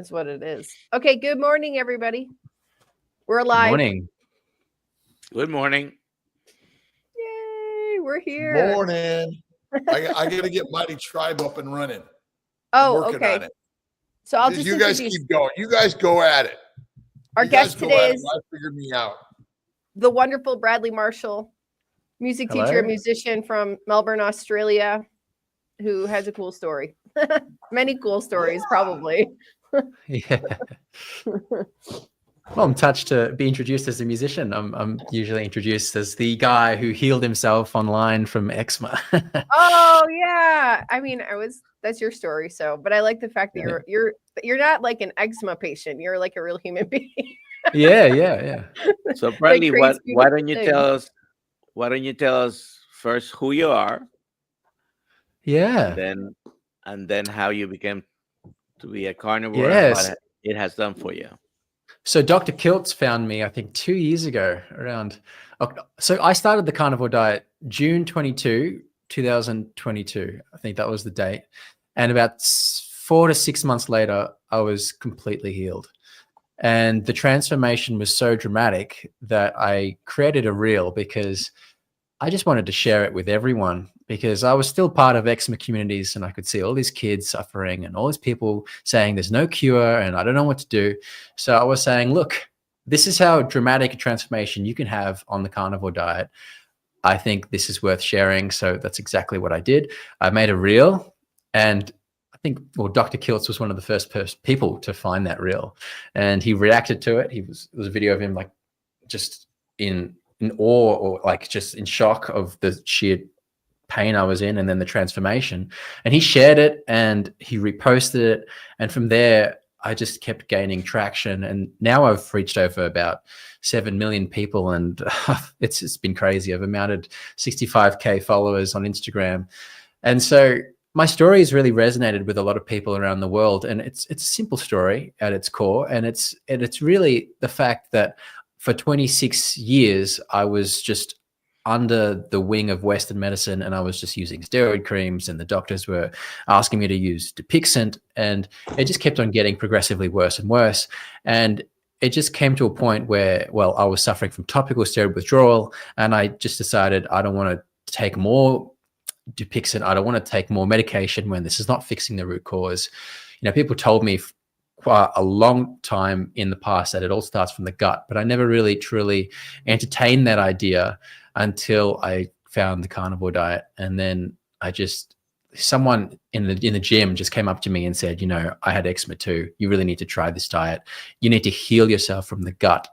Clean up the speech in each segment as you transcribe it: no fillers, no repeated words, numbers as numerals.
is what it is. Okay, good morning, everybody. We're Good live. morning. Good morning. Yay, we're here. Morning. I got to get Mighty Tribe up and running. Oh, I'm working okay. on it. So I'll just You guys introduce. keep going. You guys go at it. Our You guys guest go today at it. is I figured me out. the wonderful Bradley Marshall, music teacher Hello. and musician from Melbourne, Australia, who has a cool story. Many cool stories, probably. Yeah. Well, I'm touched to be introduced as a musician. I'm usually introduced as the guy who healed himself online from eczema. Oh yeah. I mean, that's your story. So, but I like the fact that you're not like an eczema patient. You're like a real human being. Yeah. So Bradley, creates why don't you beautiful tell us first who you are, Yeah. and then how you became to be a carnivore Yes. and what it has done for you. So Dr. Kiltz found me, I think 2 years ago around. So I started the carnivore diet June 22, 2022. I think that was the date. And about 4 to 6 months later, I was completely healed. And the transformation was so dramatic that I created a reel because I just wanted to share it with everyone, because I was still part of eczema communities and I could see all these kids suffering and all these people saying there's no cure and I don't know what to do. So I was saying, look, this is how dramatic a transformation you can have on the carnivore diet. I think this is worth sharing. So that's exactly what I did. I made a reel, and I think, well, Dr. Kiltz was one of the first people to find that reel, and he reacted to it. It was a video of him like just in awe, or like just in shock of the sheer pain I was in, and then the transformation. And he shared it and he reposted it, and from there I just kept gaining traction, and now I've reached over about 7 million people, and it's been crazy. I've amounted 65k followers on Instagram, and so my story has really resonated with a lot of people around the world. And it's a simple story at its core, and it's really the fact that for 26 years, I was just under the wing of Western medicine, and I was just using steroid creams, and the doctors were asking me to use Dupixent, and it just kept on getting progressively worse and worse. And it just came to a point where, well, I was suffering from topical steroid withdrawal, and I just decided I don't want to take more Dupixent. I don't want to take more medication when this is not fixing the root cause. You know, people told me quite a long time in the past that it all starts from the gut, but I never really truly entertained that idea until I found the carnivore diet. And then someone in the gym just came up to me and said, you know, I had eczema too. You really need to try this diet. You need to heal yourself from the gut.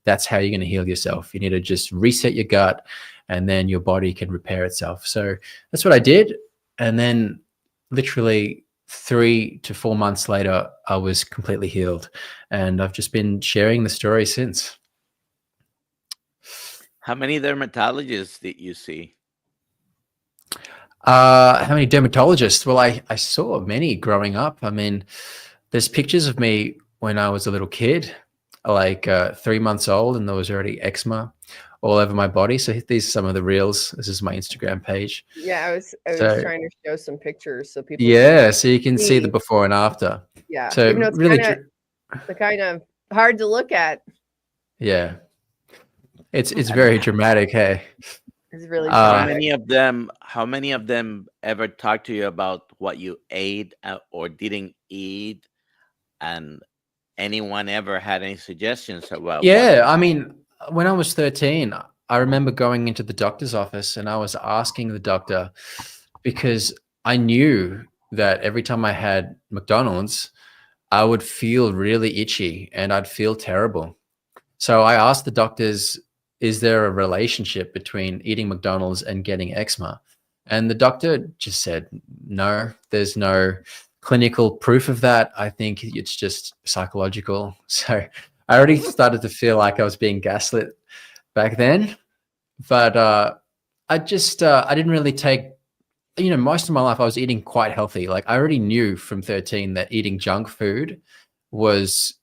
That's how you're going to heal yourself. You need to just reset your gut, and then your body can repair itself. So that's what I did. And then literally 3 to 4 months later, I was completely healed, and I've just been sharing the story since. How many dermatologists did you see? How many dermatologists? Well, I saw many growing up. I mean, there's pictures of me when I was a little kid, like 3 months old, and there was already eczema all over my body. So these are some of the reels. This is my Instagram page. Yeah, I was trying to show some pictures so people. Yeah, so you can see the before and after. Yeah, so even though it's really, kind of hard to look at. Yeah, it's very dramatic. Hey, it's really How dramatic. many of them ever talked to you about what you ate or didn't eat, and anyone ever had any suggestions about? Yeah, I mean, when I was 13, I remember going into the doctor's office and I was asking the doctor, because I knew that every time I had McDonald's, I would feel really itchy and I'd feel terrible. So I asked the doctors, is there a relationship between eating McDonald's and getting eczema? And the doctor just said, no, there's no clinical proof of that. I think it's just psychological. So I already started to feel like I was being gaslit back then, but I didn't really take, most of my life I was eating quite healthy. Like I already knew from 13 that eating junk food was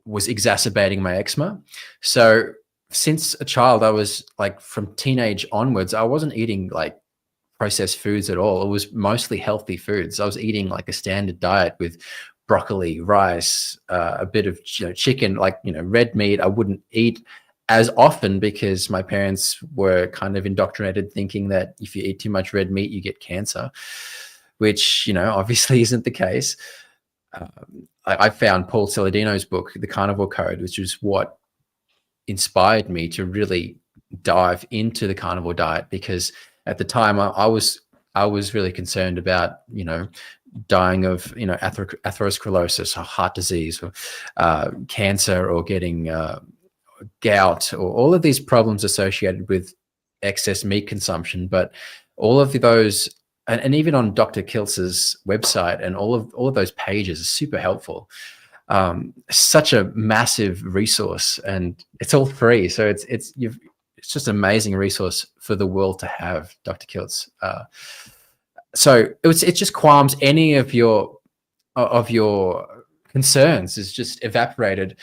exacerbating my eczema. So since a child, I was like, from teenage onwards, I wasn't eating like processed foods at all. It was mostly healthy foods. I was eating like a standard diet with broccoli, rice, a bit of chicken, like red meat. I wouldn't eat as often because my parents were kind of indoctrinated thinking that if you eat too much red meat, you get cancer, which obviously isn't the case. I found Paul Saladino's book, The Carnivore Code, which is what inspired me to really dive into the carnivore diet, because at the time I was really concerned about dying of atherosclerosis or heart disease or cancer or getting gout or all of these problems associated with excess meat consumption. But all of those, and even on Dr. Kiltz's website, and all of those pages are super helpful. Such a massive resource, and it's all free. So it's just an amazing resource for the world to have, Dr. Kiltz. So it just calms any of your concerns is just evaporated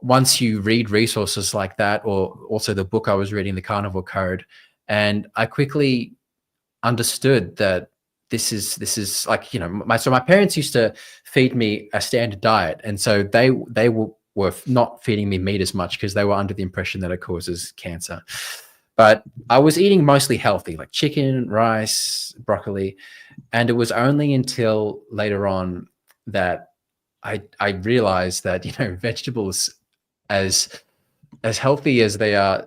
once you read resources like that, or also the book I was reading, The Carnivore Code. And I quickly understood that this is like, so my parents used to feed me a standard diet. And so they were not feeding me meat as much because they were under the impression that it causes cancer. But I was eating mostly healthy, like chicken, rice, broccoli. And it was only until later on that I realized that, vegetables, as healthy as they are,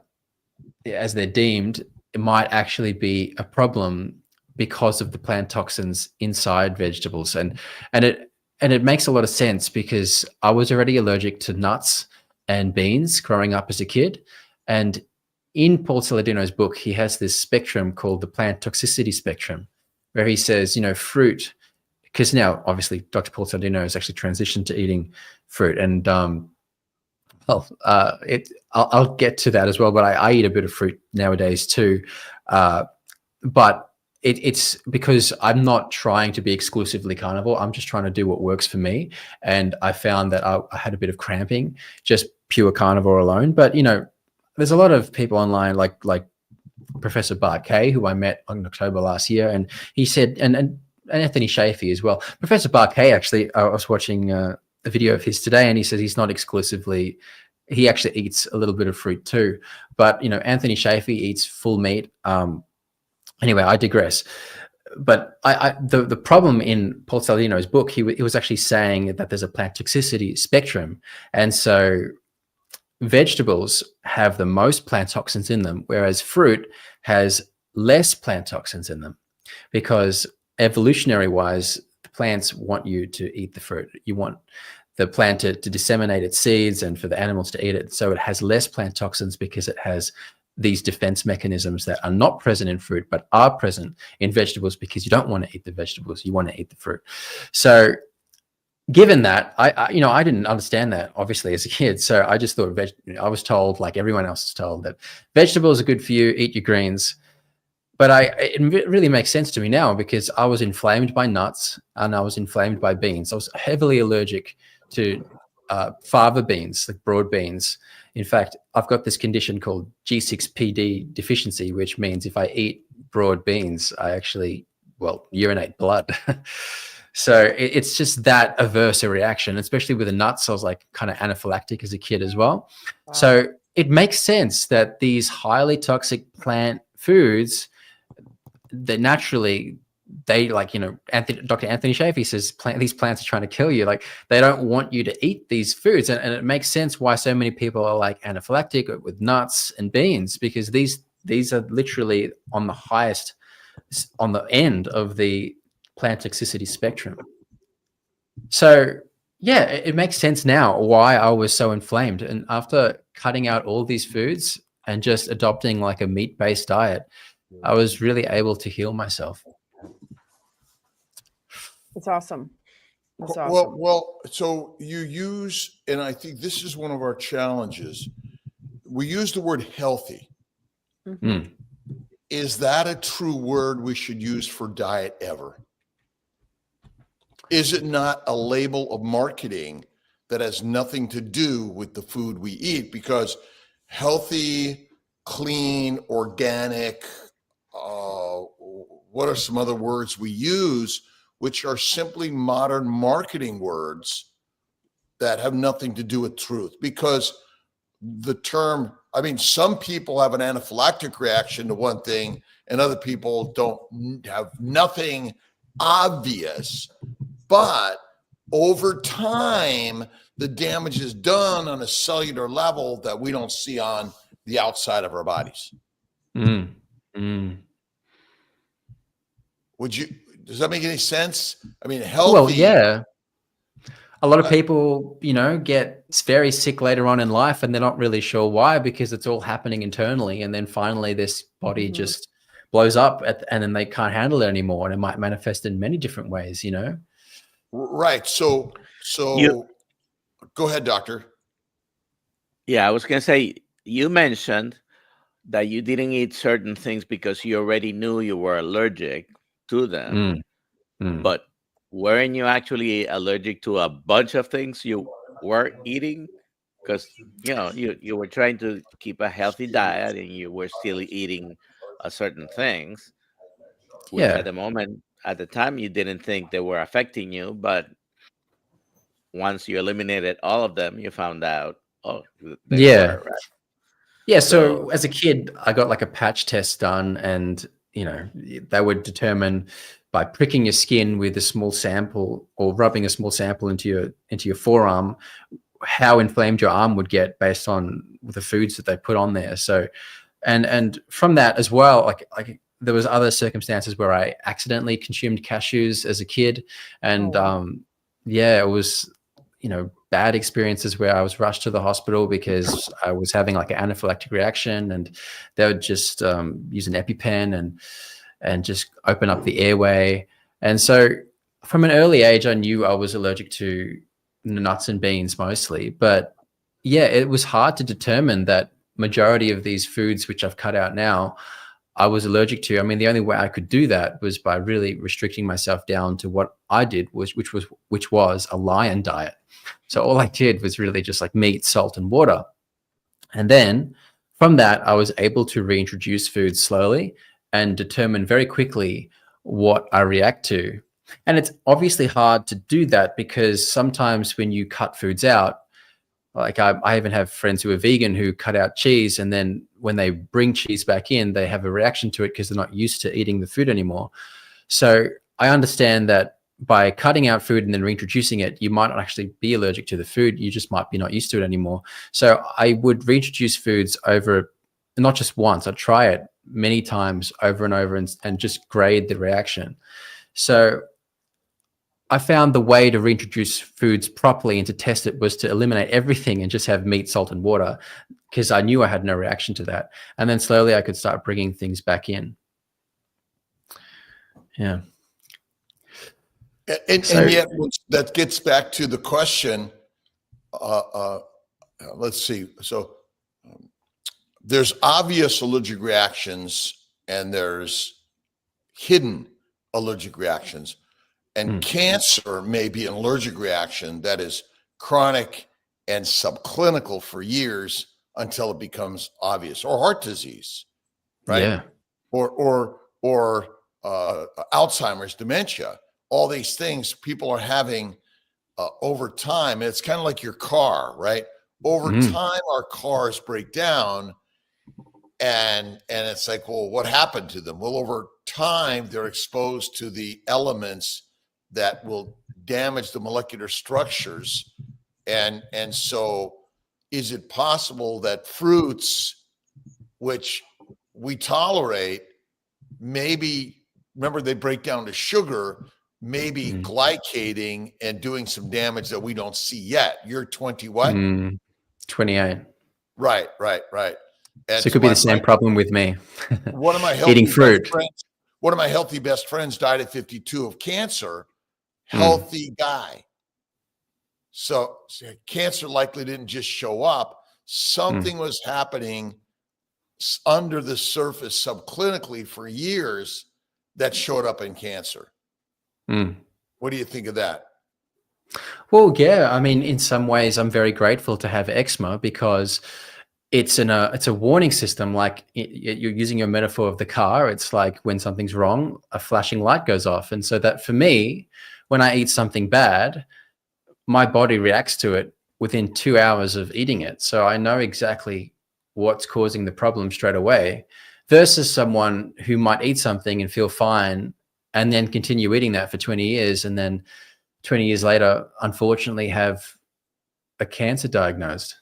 as they're deemed, it might actually be a problem because of the plant toxins inside vegetables. And it makes a lot of sense, because I was already allergic to nuts and beans growing up as a kid. And in Paul Saladino's book, he has this spectrum called the plant toxicity spectrum, where he says, fruit, because now obviously Dr. Paul Saladino has actually transitioned to eating fruit. And I'll get to that as well, but I eat a bit of fruit nowadays too. But it's because I'm not trying to be exclusively carnivore. I'm just trying to do what works for me. And I found that I had a bit of cramping, just pure carnivore alone. But, there's a lot of people online, like Professor Bart Kay, who I met in October last year. And he said, and Anthony Shafee as well. Professor Bart Kay, actually, I was watching a video of his today, and he says he's not exclusively, he actually eats a little bit of fruit too. But, Anthony Shafee eats full meat. Anyway, I digress. But the problem in Paul Saladino's book, he was actually saying that there's a plant toxicity spectrum. And so vegetables have the most plant toxins in them, whereas fruit has less plant toxins in them, because evolutionary wise, the plants want you to eat the fruit. You want the plant to disseminate its seeds and for the animals to eat it. So it has less plant toxins because it has these defense mechanisms that are not present in fruit, but are present in vegetables, because you don't want to eat the vegetables, you want to eat the fruit. So given that, I didn't understand that obviously as a kid. So I just thought, I was told, like everyone else is told, that vegetables are good for you, eat your greens. But it really makes sense to me now, because I was inflamed by nuts and I was inflamed by beans. I was heavily allergic to fava beans, like broad beans. In fact, I've got this condition called G6PD deficiency, which means if I eat broad beans, I actually, urinate blood. So it's just that averse a reaction, especially with the nuts. I was like kind of anaphylactic as a kid as well. Wow. So it makes sense that these highly toxic plant foods, that naturally, they Dr. Anthony Shafee says these plants are trying to kill you. Like, they don't want you to eat these foods. And it makes sense why so many people are like anaphylactic with nuts and beans, because these are literally on the end of the plant toxicity spectrum. So yeah, it makes sense now why I was so inflamed. And after cutting out all these foods and just adopting like a meat-based diet, I was really able to heal myself. It's awesome. That's awesome. Well, so you use, and I think this is one of our challenges, we use the word healthy. Mm-hmm. Is that a true word we should use for diet ever? Is it not a label of marketing that has nothing to do with the food we eat? Because healthy, clean, organic, what are some other words we use which are simply modern marketing words that have nothing to do with truth. Because the term, I mean, some people have an anaphylactic reaction to one thing and other people don't have nothing obvious, but over time, the damage is done on a cellular level that we don't see on the outside of our bodies. Mm. Mm. Does that make any sense? I mean, healthy. Well, yeah. A lot of people, get very sick later on in life and they're not really sure why, because it's all happening internally. And then finally this body just blows up and then they can't handle it anymore. And it might manifest in many different ways, Right. So go ahead, doctor. Yeah, I was going to say, you mentioned that you didn't eat certain things because you already knew you were allergic to them. But weren't you actually allergic to a bunch of things you were eating? Because, you were trying to keep a healthy diet and you were still eating certain things, which at the time, you didn't think they were affecting you. But once you eliminated all of them, you found out, they were, right? Yeah. So as a kid, I got like a patch test done, and they would determine by pricking your skin with a small sample or rubbing a small sample into your forearm how inflamed your arm would get based on the foods that they put on there. So, and from that as well, like there was other circumstances where I accidentally consumed cashews as a kid, and it was bad experiences where I was rushed to the hospital because I was having like an anaphylactic reaction, and they would just use an EpiPen and just open up the airway. And so from an early age, I knew I was allergic to nuts and beans mostly. But yeah, it was hard to determine that majority of these foods, which I've cut out now, I was allergic to. I mean, the only way I could do that was by really restricting myself down to what I did, which was a lion diet. So all I did was really just like meat, salt, and water. And then from that, I was able to reintroduce foods slowly and determine very quickly what I react to. And it's obviously hard to do that because sometimes when you cut foods out, like I even have friends who are vegan who cut out cheese, and then when they bring cheese back in, they have a reaction to it because they're not used to eating the food anymore. So I understand that by cutting out food and then reintroducing it, you might not actually be allergic to the food. You just might be not used to it anymore. So I would reintroduce foods over, not just once, I'd try it many times over and over and just grade the reaction. So I found the way to reintroduce foods properly and to test it was to eliminate everything and just have meat, salt, and water, because I knew I had no reaction to that. And then slowly I could start bringing things back in. Yeah. And yet that gets back to the question. Let's see. So there's obvious allergic reactions and there's hidden allergic reactions. And cancer may be an allergic reaction that is chronic and subclinical for years until it becomes obvious, or heart disease, right? Yeah. Or Alzheimer's, dementia. All these things people are having over time. It's kind of like your car, right? Over time, our cars break down, and it's like, well, what happened to them? Well, over time, they're exposed to the elements that will damage the molecular structures. And so is it possible that fruits, which we tolerate, maybe, remember they break down to sugar, maybe glycating and doing some damage that we don't see yet? You're 20 what? 28. Right. And so it could be the same problem with me. One of my healthy eating fruit. One of my healthy best friends died at 52 of cancer. Healthy guy. So cancer likely didn't just show up. Something was happening under the surface subclinically for years that showed up in cancer. What do you think of that? Well, yeah, I mean, in some ways, I'm very grateful to have eczema because it's a warning system. Like you're using your metaphor of the car. It's like when something's wrong, a flashing light goes off. And so that for me, when I eat something bad, my body reacts to it within 2 hours of eating it. So I know exactly what's causing the problem straight away, versus someone who might eat something and feel fine and then continue eating that for 20 years. And then 20 years later, unfortunately have a cancer diagnosed.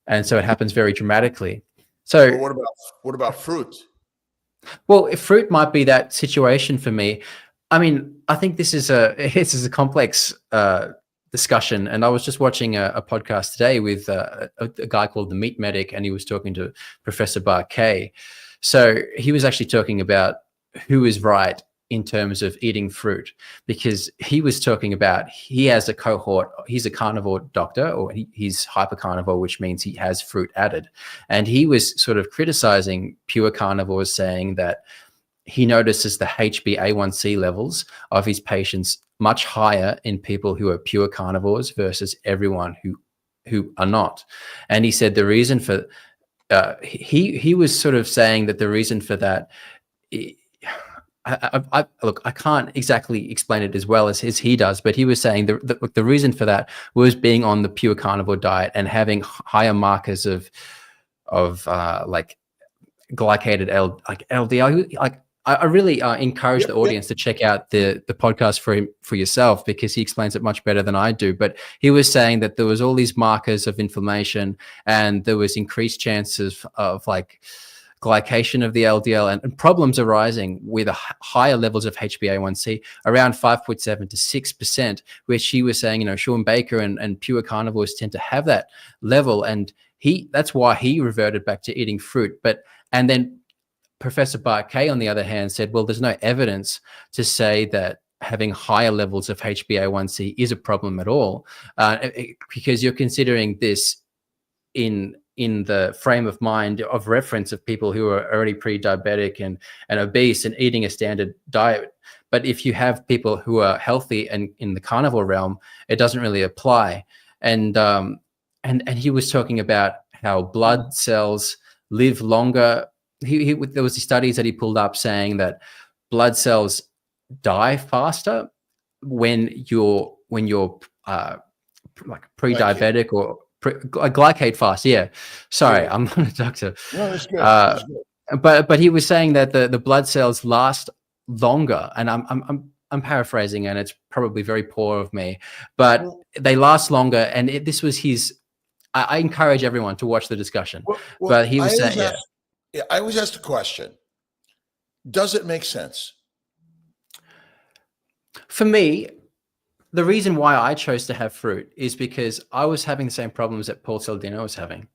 And so it happens very dramatically. So But what about fruit? Well, if fruit might be that situation for me. I mean, I think this is a complex discussion. And I was just watching a podcast today with a guy called the Meat Medic, and he was talking to Professor Barkay. So he was actually talking about who is right in terms of eating fruit, because he was talking about, he has a cohort, he's a carnivore doctor, or he's hypercarnivore, which means he has fruit added. And he was sort of criticizing pure carnivores, saying that he notices the HbA1c levels of his patients much higher in people who are pure carnivores versus everyone who are not. And he said the reason for, he was sort of saying that the reason for that, look, I can't exactly explain it as well as he does, but he was saying the reason for that was being on the pure carnivore diet and having higher markers of like glycated LDL. Like I really encourage the audience to check out the podcast for yourself, because he explains it much better than I do. But he was saying that there was all these markers of inflammation, and there was increased chances of like glycation of the LDL and problems arising with higher levels of HbA1c, around 5.7 to 6%, which he was saying, Sean Baker and pure carnivores tend to have that level. And that's why he reverted back to eating fruit. And then Professor Barkay, on the other hand, said, well, there's no evidence to say that having higher levels of HbA1c is a problem at all, because you're considering this in the frame of mind of reference of people who are already pre-diabetic and obese and eating a standard diet. But if you have people who are healthy and in the carnivore realm, it doesn't really apply. And he was talking about how blood cells live longer. There was studies that he pulled up saying that blood cells die faster when you're like pre-diabetic or glycate fast. Yeah. Sorry, yeah. I'm not a doctor. No, that's good. That's good. But he was saying that the blood cells last longer, and I'm paraphrasing, and it's probably very poor of me, but they last longer. And this was his. I encourage everyone to watch the discussion. But he was saying, I always ask the question: does it make sense? For me, the reason why I chose to have fruit is because I was having the same problems that Paul Saladino was having.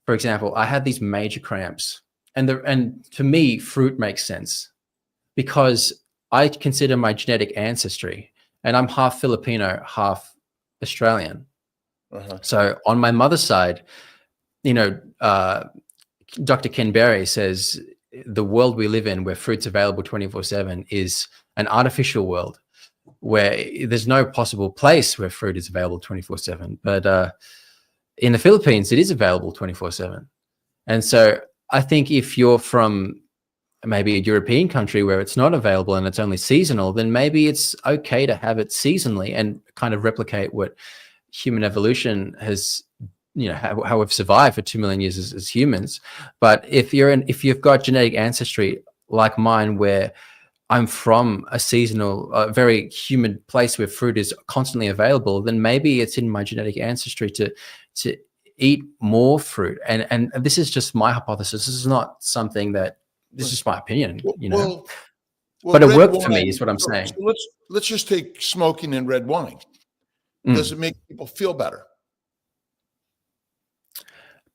For example, I had these major cramps, and to me, fruit makes sense because I consider my genetic ancestry, and I'm half Filipino, half Australian. So on my mother's side, Dr. Ken Berry says the world we live in, where fruit's available 24/7, is an artificial world, where there's no possible place where fruit is available 24/7. But in the Philippines, it is available 24/7. And so I think if you're from maybe a European country where it's not available and it's only seasonal, then maybe it's okay to have it seasonally and kind of replicate what human evolution has, how we've survived for 2 million years as humans. But if you've got genetic ancestry like mine, where I'm from a seasonal, very humid place where fruit is constantly available, then maybe it's in my genetic ancestry to eat more fruit. And this is just my hypothesis. This is not something that, this is my opinion, Well, but it worked for me, is what I'm saying. So let's just take smoking and red wine. Does it make people feel better?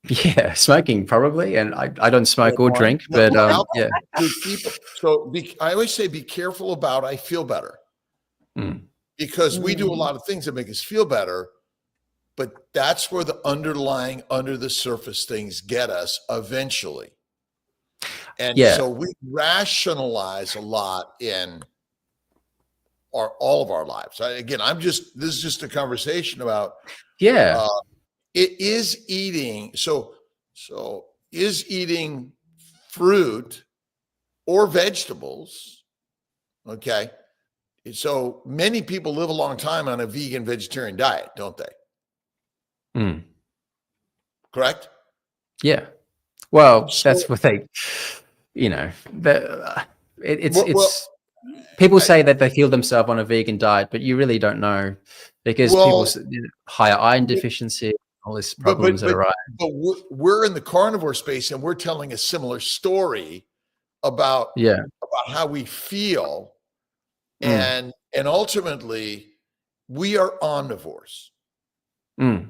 Yeah, smoking probably, and I don't smoke or drink, but yeah. I always say be careful about I feel better, because we do a lot of things that make us feel better, but that's where the underlying, under the surface things get us eventually. And so we rationalize a lot in all of our lives. This is just a conversation about it is eating. So So is eating fruit or vegetables, okay? So many people live a long time on a vegan vegetarian diet, don't they? Correct? Yeah. Well, So, that's what they, it's well, people say that they heal themselves on a vegan diet, but you really don't know, because people higher iron deficiency, all these problems that arise. But we're in the carnivore space, and we're telling a similar story about how we feel, and ultimately we are omnivores,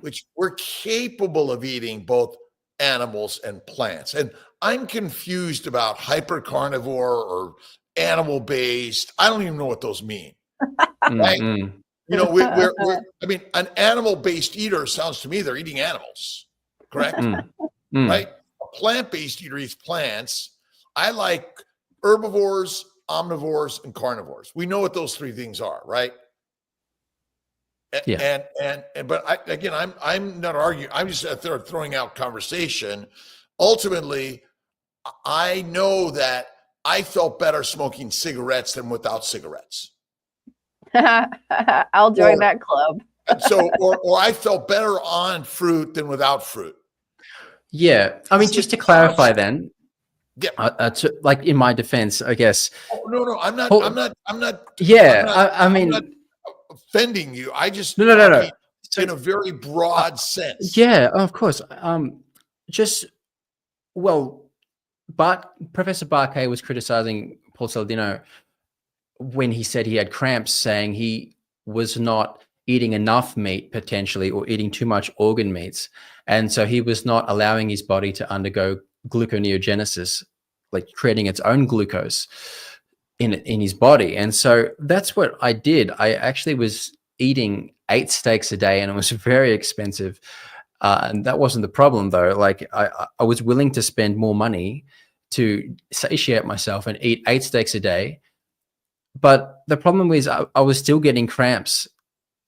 which we're capable of eating both animals and plants. And I'm confused about hypercarnivore or animal based. I don't even know what those mean. Right? You know, I mean, an animal based eater sounds to me they're eating animals, correct? Right? A plant based eater eats plants. I like herbivores, omnivores, and carnivores. We know what those three things are, right? But I'm not arguing. I'm just throwing out conversation. Ultimately, I know that I felt better smoking cigarettes than without cigarettes. I'll join that club. So, or I felt better on fruit than without fruit. Yeah, I mean, just to clarify, then, like in my defense, I guess. Oh, no, I'm not. I'm not offending you. I just no. So, in a very broad sense. Yeah, of course. Professor Barkay was criticizing Paul Saladino when he said he had cramps, saying he was not eating enough meat potentially, or eating too much organ meats, and so he was not allowing his body to undergo gluconeogenesis, like creating its own glucose in his body. And so that's what I did. I actually was eating 8 steaks a day, and it was very expensive. And that wasn't the problem, though. Like I was willing to spend more money to satiate myself and eat 8 steaks a day. But the problem was I was still getting cramps,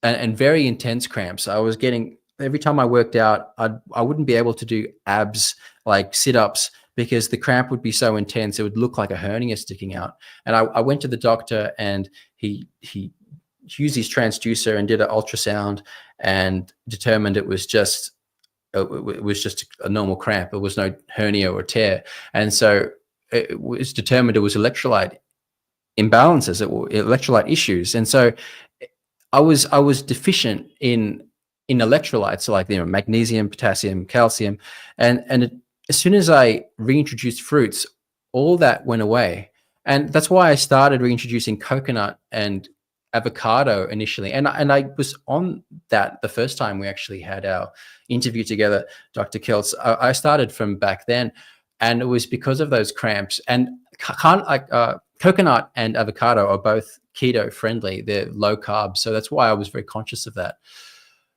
and very intense cramps. I was getting, every time I worked out, I wouldn't be able to do abs, like sit-ups, because the cramp would be so intense. It would look like a hernia sticking out. And I went to the doctor, and he used his transducer and did an ultrasound and determined it was just a normal cramp. There was no hernia or tear. And so it was determined it was electrolyte imbalances, electrolyte issues. And so I was deficient in electrolytes, like magnesium, potassium, calcium, and as soon as I reintroduced fruits, all that went away. And that's why I started reintroducing coconut and avocado initially. And I was on that the first time we actually had our interview together, Dr. Kiltz. I started from back then, and it was because of those cramps. And coconut and avocado are both keto friendly. They're low carb. So that's why I was very conscious of that.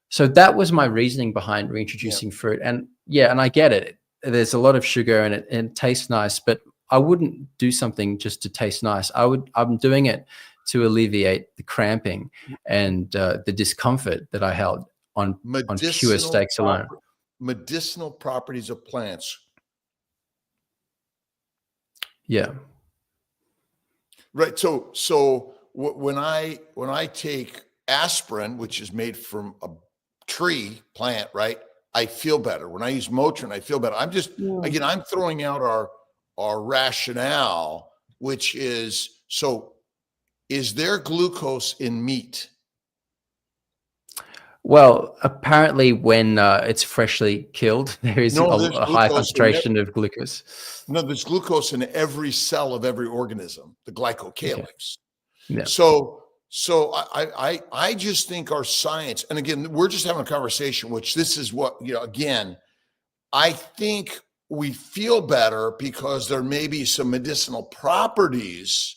So that was my reasoning behind reintroducing fruit. And and I get it. There's a lot of sugar and it tastes nice, but I wouldn't do something just to taste nice. I'm doing it to alleviate the cramping and the discomfort that I held on pure steaks alone. Medicinal properties of plants. Yeah. Right. So when I take aspirin, which is made from a tree plant, right, I feel better. When I use Motrin, I feel better. I'm just again, I'm throwing out our rationale, which is, so is there glucose in meat? Well, apparently when it's freshly killed, there is a high concentration of glucose. No, there's glucose in every cell of every organism, the glycocalyx. Yeah. So I just think our science, and again, we're just having a conversation, which this is what, again, I think we feel better because there may be some medicinal properties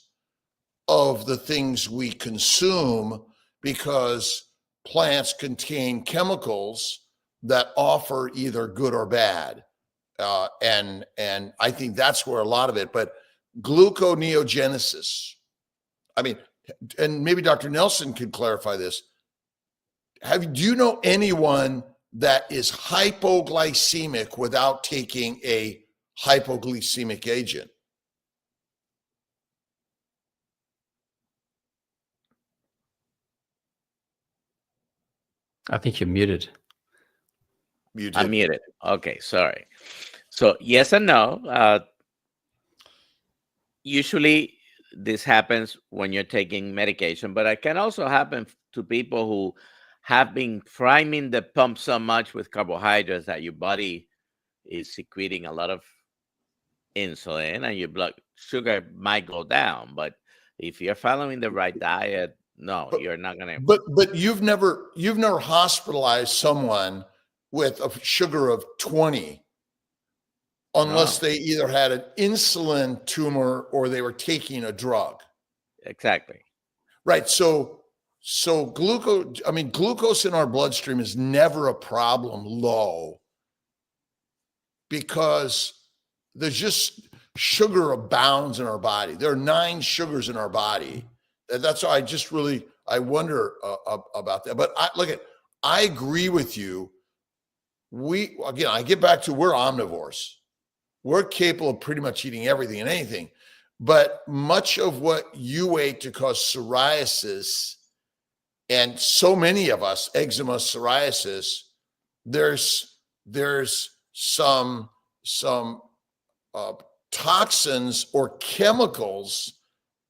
of the things we consume, because plants contain chemicals that offer either good or bad. And I think that's where a lot of it, but gluconeogenesis, I mean, and maybe Dr. Nelson could clarify this. Do you know anyone that is hypoglycemic without taking a hypoglycemic agent? I think you're muted. I'm muted. Okay, sorry. So yes and no. Usually this happens when you're taking medication, but it can also happen to people who have been priming the pump so much with carbohydrates that your body is secreting a lot of insulin and your blood sugar might go down. But if you're following the right diet, no, you're not gonna. But you've never hospitalized someone with a sugar of 20 unless they either had an insulin tumor or they were taking a drug. Exactly. Right. So glucose in our bloodstream is never a problem low because there's just sugar abounds in our body. There are 9 sugars in our body. That's why I wonder about that. But I agree with you. I get back to we're omnivores. We're capable of pretty much eating everything and anything. But much of what you ate to cause psoriasis, and so many of us, eczema, psoriasis, there's some toxins or chemicals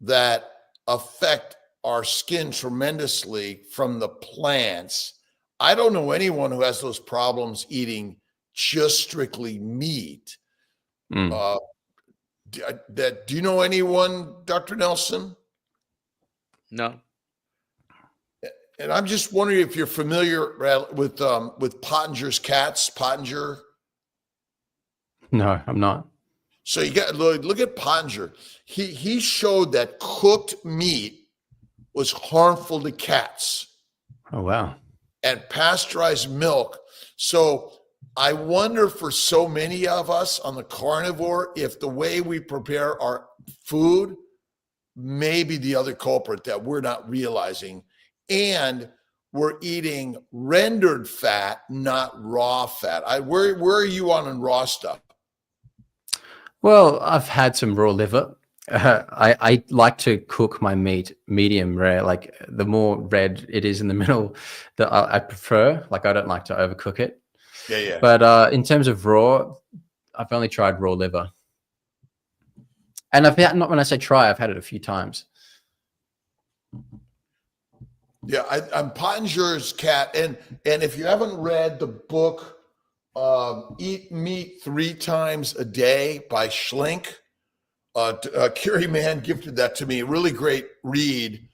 that affect our skin tremendously from the plants. I don't know anyone who has those problems eating just strictly meat. Do you know anyone, Dr. Nelson? No. And I'm just wondering if you're familiar with Pottinger's cats. Pottinger. No, I'm not. So you got look at Pottinger. He showed that cooked meat was harmful to cats. Oh wow. And pasteurized milk. So I wonder for so many of us on the carnivore, if the way we prepare our food may be the other culprit that we're not realizing. And we're eating rendered fat, not raw fat. Where are you on raw stuff? Well, I've had some raw liver. I like to cook my meat medium rare. Like the more red it is in the middle, I prefer. Like I don't like to overcook it. Yeah. But in terms of raw, I've only tried raw liver. And I've had, not when I say try, I've had it a few times. Yeah, I'm Pottinger's cat. And if you haven't read the book, Eat Meat 3 Times a Day by Schlink, Kerry Mann gifted that to me. A really great read.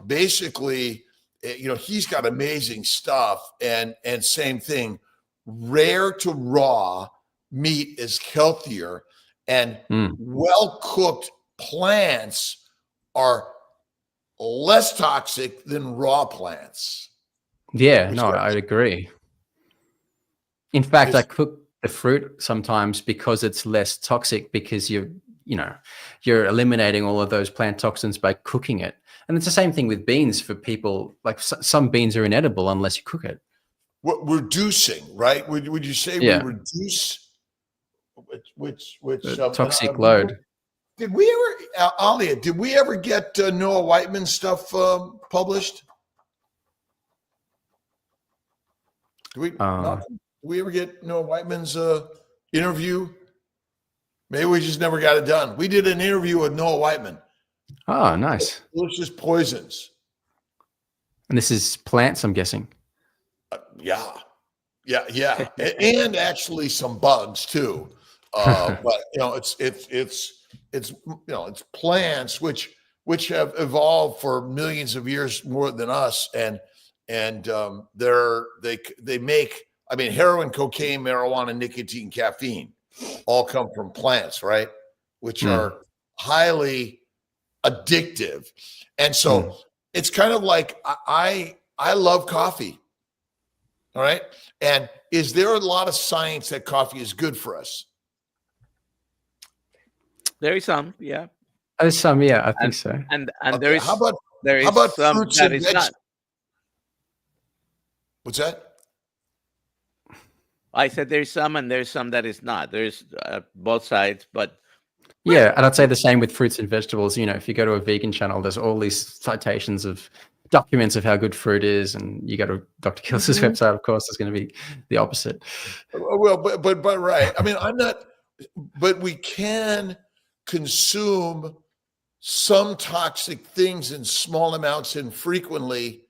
Basically, he's got amazing stuff. And same thing, rare to raw meat is healthier, and well-cooked plants are less toxic than raw plants. Yeah, no, I agree. In fact, I cook the fruit sometimes because it's less toxic, because you're eliminating all of those plant toxins by cooking it. And it's the same thing with beans for people. Like some beans are inedible unless you cook it. What reducing, right? Would you say we reduce which toxic load? Did we ever, Alia? Did we ever get Noah Whiteman's stuff published? Did we ever get Noah Whiteman's interview? Maybe we just never got it done. We did an interview with Noah Whiteman. Oh, nice. Delicious poisons. And this is plants, I'm guessing. Yeah. And actually some bugs too. But it's plants which have evolved for millions of years more than us, and they make, heroin, cocaine, marijuana, nicotine, caffeine all come from plants, right? Which are highly addictive. And so it's kind of like I love coffee. All right. And is there a lot of science that coffee is good for us? There is some, yeah. There's some, yeah, I think so. And there is how about some fruits that and is not. What's that? I said there's some and there's some that is not. There's both sides, but yeah, and I'd say the same with fruits and vegetables. If you go to a vegan channel, there's all these citations of documents of how good fruit is, and you go to Dr. Kiltz's website, of course, it's going to be the opposite. Well, but right. I mean, I'm not, but we can consume some toxic things in small amounts and frequently,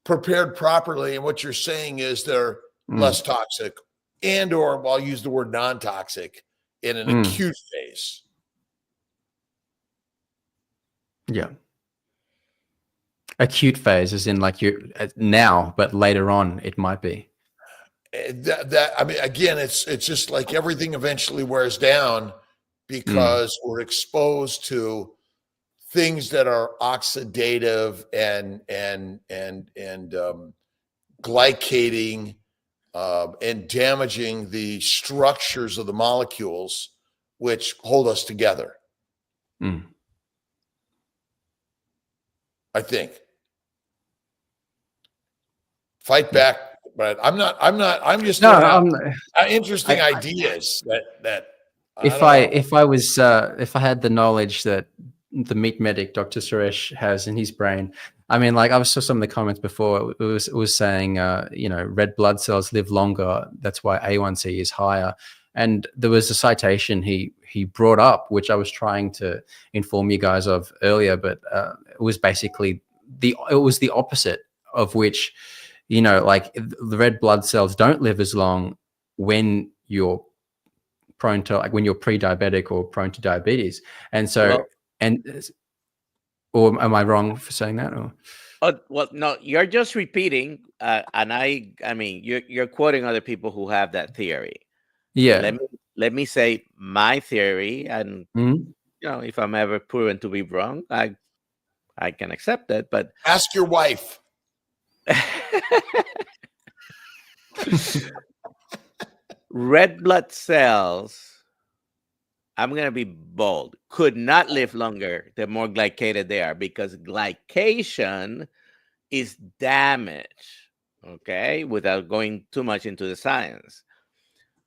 prepared properly. And what you're saying is they're less toxic, and or I'll use the word non-toxic in an acute phase. Yeah. Acute phase is in like you now, but later on it might be. That I mean, again, it's just like everything eventually wears down because we're exposed to things that are oxidative and glycating and damaging the structures of the molecules which hold us together. I think. Fight back, but I'm just interesting ideas that if I had the knowledge that the meat medic Dr. Suresh has in his brain, I mean, like I saw some of the comments before, it was saying red blood cells live longer, that's why A1C is higher. And there was a citation he brought up, which I was trying to inform you guys of earlier, but it was basically the opposite, of which, like the red blood cells don't live as long when you're prone to, like when you're pre-diabetic or prone to diabetes. And so, or am I wrong for saying that? Or? Well, no, you're just repeating, and I mean, you're quoting other people who have that theory. Yeah. Let me say my theory, and if I'm ever proven to be wrong, I can accept that. But ask your wife. Red blood cells, I'm going to be bold, could not live longer the more glycated they are, because glycation is damage, okay, without going too much into the science.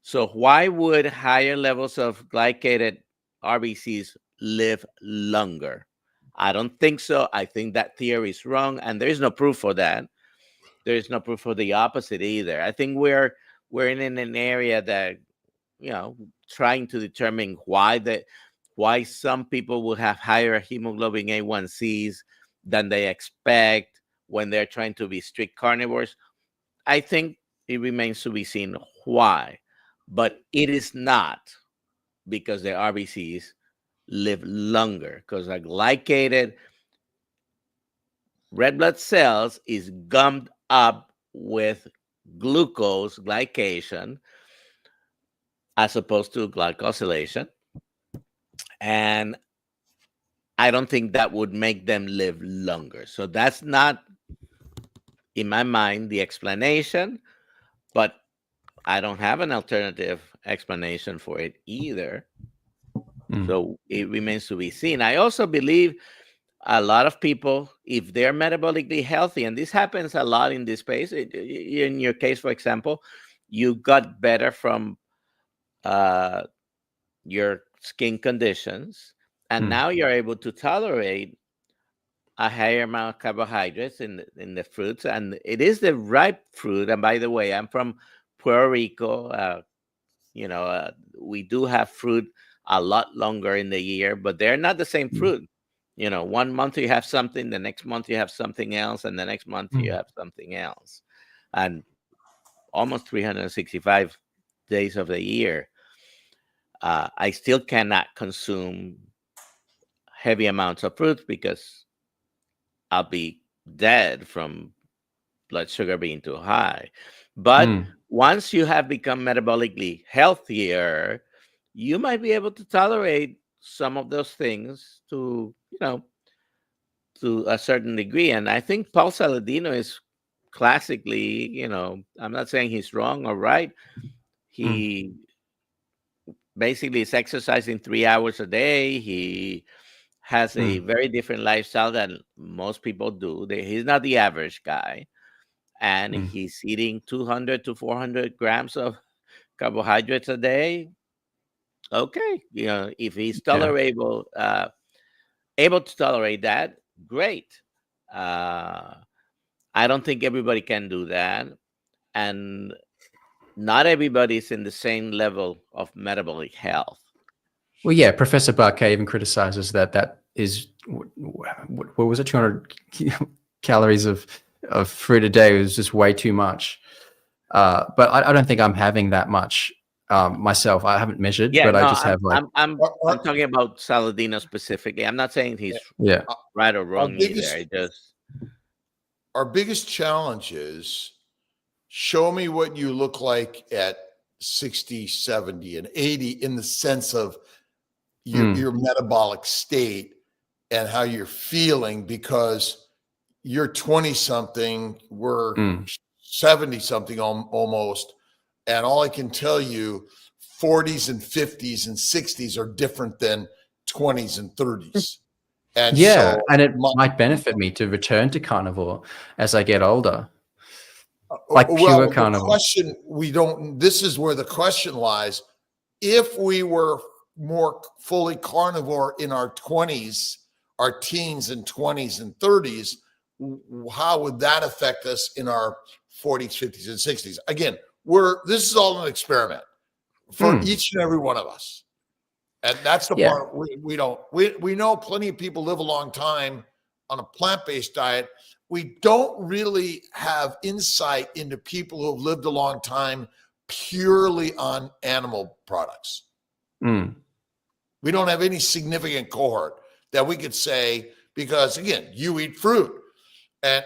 So why would higher levels of glycated RBCs live longer? I don't think so. I think that theory is wrong, and there is no proof for that. There is no proof for the opposite either. I think we're in an area that, trying to determine why some people will have higher hemoglobin A1Cs than they expect when they're trying to be strict carnivores. I think it remains to be seen why, but it is not because the RBCs live longer, because a glycated red blood cells is gummed up with glucose glycation as opposed to glycosylation. And I don't think that would make them live longer. So that's not, in my mind, the explanation, but I don't have an alternative explanation for it either. So it remains to be seen. I also believe a lot of people, if they're metabolically healthy, and this happens a lot in this space, in your case, for example, you got better from your skin conditions, and now you're able to tolerate a higher amount of carbohydrates in the fruits, and it is the ripe fruit. And by the way, I'm from Puerto Rico. We do have fruit a lot longer in the year, but they're not the same fruit. 1 month you have something, the next month you have something else, and the next month you have something else, and almost 365 days of the year. I still cannot consume heavy amounts of fruit because I'll be dead from blood sugar being too high. But once you have become metabolically healthier, you might be able to tolerate some of those things to a certain degree. And I think Paul Saladino is classically, I'm not saying he's wrong or right. He basically is exercising 3 hours a day. He has a very different lifestyle than most people do. He's not the average guy. And he's eating 200 to 400 grams of carbohydrates a day, okay. If he's able to tolerate that, great. I don't think everybody can do that, and not everybody's in the same level of metabolic health. Well, yeah, Professor Barquet even criticizes that is, what was it, 200 calories of fruit a day was just way too much. But I don't think I'm having that much myself. I haven't measured, but I just have like. I'm talking about Saladino specifically. I'm not saying he's right or wrong either. Our biggest challenge is show me what you look like at 60, 70, and 80 in the sense of your metabolic state and how you're feeling, because you're 20 something, we're 70 something almost. And all I can tell you, 40s and 50s and 60s are different than 20s and 30s. And and it might benefit me to return to carnivore as I get older. Like pure carnivore. This is where the question lies. If we were more fully carnivore in our 20s, our teens and 20s and 30s, how would that affect us in our 40s, 50s, and 60s? Again, this is all an experiment for each and every one of us. And that's the part we know plenty of people live a long time on a plant-based diet. We don't really have insight into people who have lived a long time purely on animal products. We don't have any significant cohort that we could say, because again, you eat fruit. And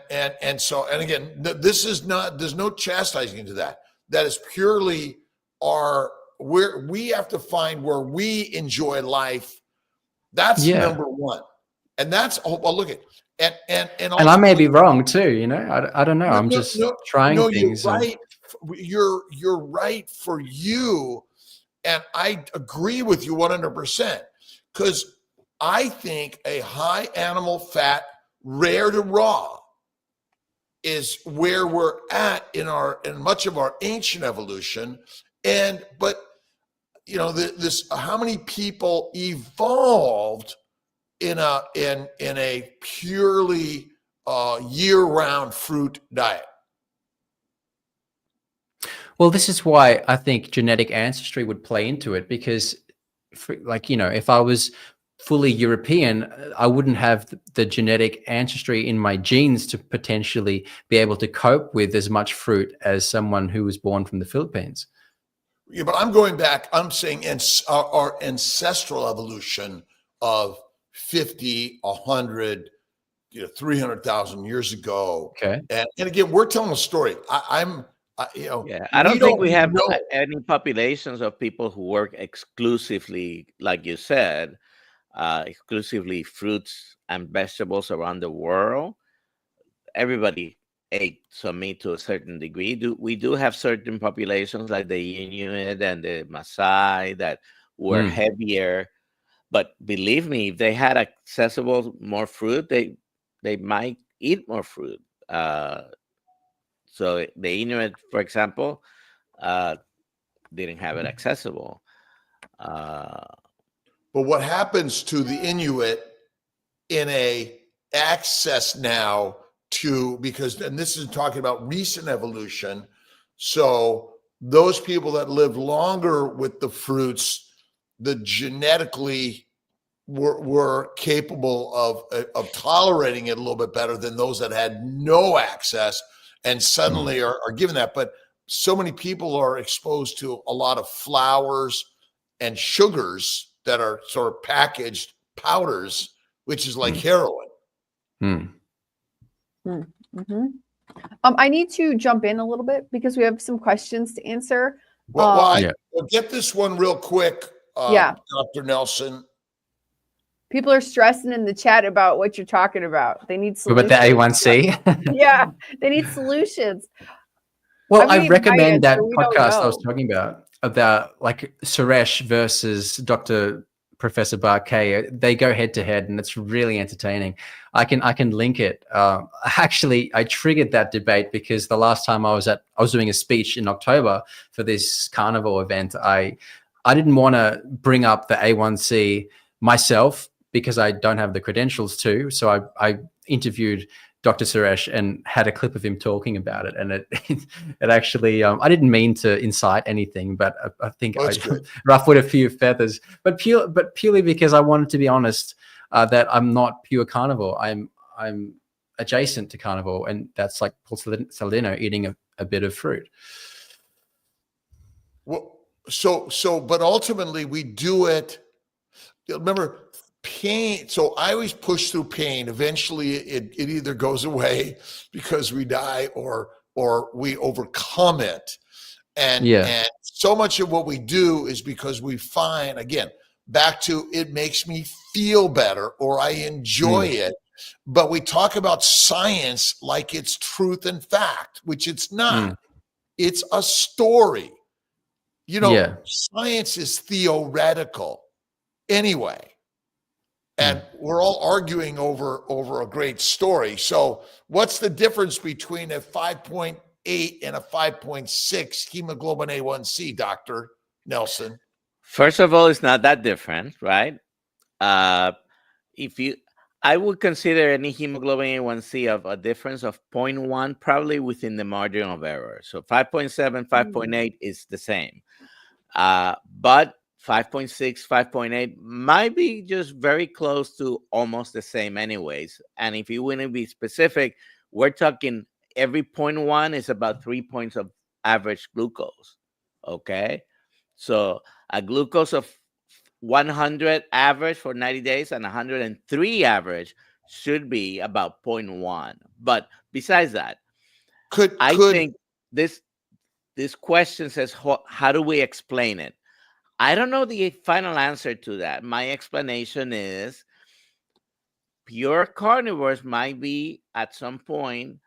again, this is not, there's no chastising into that. That is purely we have to find where we enjoy life. That's number one. And that's, look at, and I may be wrong too, I don't know. I'm just trying things. You're right for you. And I agree with you 100%, because I think a high animal fat, rare to raw, is where we're at in much of our ancient evolution. But how many people evolved in a purely year-round fruit diet? Well, this is why I think genetic ancestry would play into it, because if I was fully European, I wouldn't have the genetic ancestry in my genes to potentially be able to cope with as much fruit as someone who was born from the Philippines. Yeah, but I'm going back. I'm saying our ancestral evolution of 50, 100, 300,000 years ago. Okay. And again, we're telling a story. I don't think we have any populations of people who work exclusively, like you said, exclusively fruits and vegetables around the world. Everybody ate some meat to a certain degree. We do have certain populations like the Inuit and the Maasai that were heavier, but believe me, if they had accessible more fruit, they might eat more fruit. So the Inuit, for example, didn't have it accessible. But what happens to the Inuit in a access now to, and this is talking about recent evolution. So those people that lived longer with the fruits, the genetically were capable of tolerating it a little bit better than those that had no access and suddenly are given that. But so many people are exposed to a lot of flours and sugars that are sort of packaged powders, which is like heroin. I need to jump in a little bit because we have some questions to answer. Well, get this one real quick, Dr. Nelson. People are stressing in the chat about what you're talking about. They need solutions. About the A1C? Yeah, they need solutions. Well, I recommend that podcast I was talking about like Suresh versus Dr. Professor Barkay. They go head to head, and it's really entertaining. I can link it. Actually, I triggered that debate because the last time I was doing a speech in October for this carnivore event. I didn't want to bring up the A1C myself because I don't have the credentials to. So I interviewed Dr. Suresh and had a clip of him talking about it. And it actually, I didn't mean to incite anything, but I think I ruffled a few feathers, but purely because I wanted to be honest that I'm not pure carnivore. I'm adjacent to carnivore, and that's like Paul Saladino eating a bit of fruit. Well, but ultimately we do it. Remember, pain. So I always push through pain. Eventually it either goes away because we die or we overcome it. And so much of what we do is because we find, again, back to it makes me feel better or I enjoy it. But we talk about science like it's truth and fact, which it's not. It's a story. Science is theoretical anyway. And we're all arguing over a great story. So what's the difference between a 5.8 and a 5.6 hemoglobin A1C, Dr. Nelson? First of all, it's not that different, right? I would consider any hemoglobin A1C of a difference of 0.1 probably within the margin of error. So 5.7, 5.8 is the same. But 5.6, 5.8 might be just very close to almost the same anyways. And if you want to be specific, we're talking every 0.1 is about 3 points of average glucose. Okay. So a glucose of 100 average for 90 days and 103 average should be about 0.1. But besides that, I think this question says, how do we explain it? I don't know the final answer to that. My explanation is pure carnivores might be at some point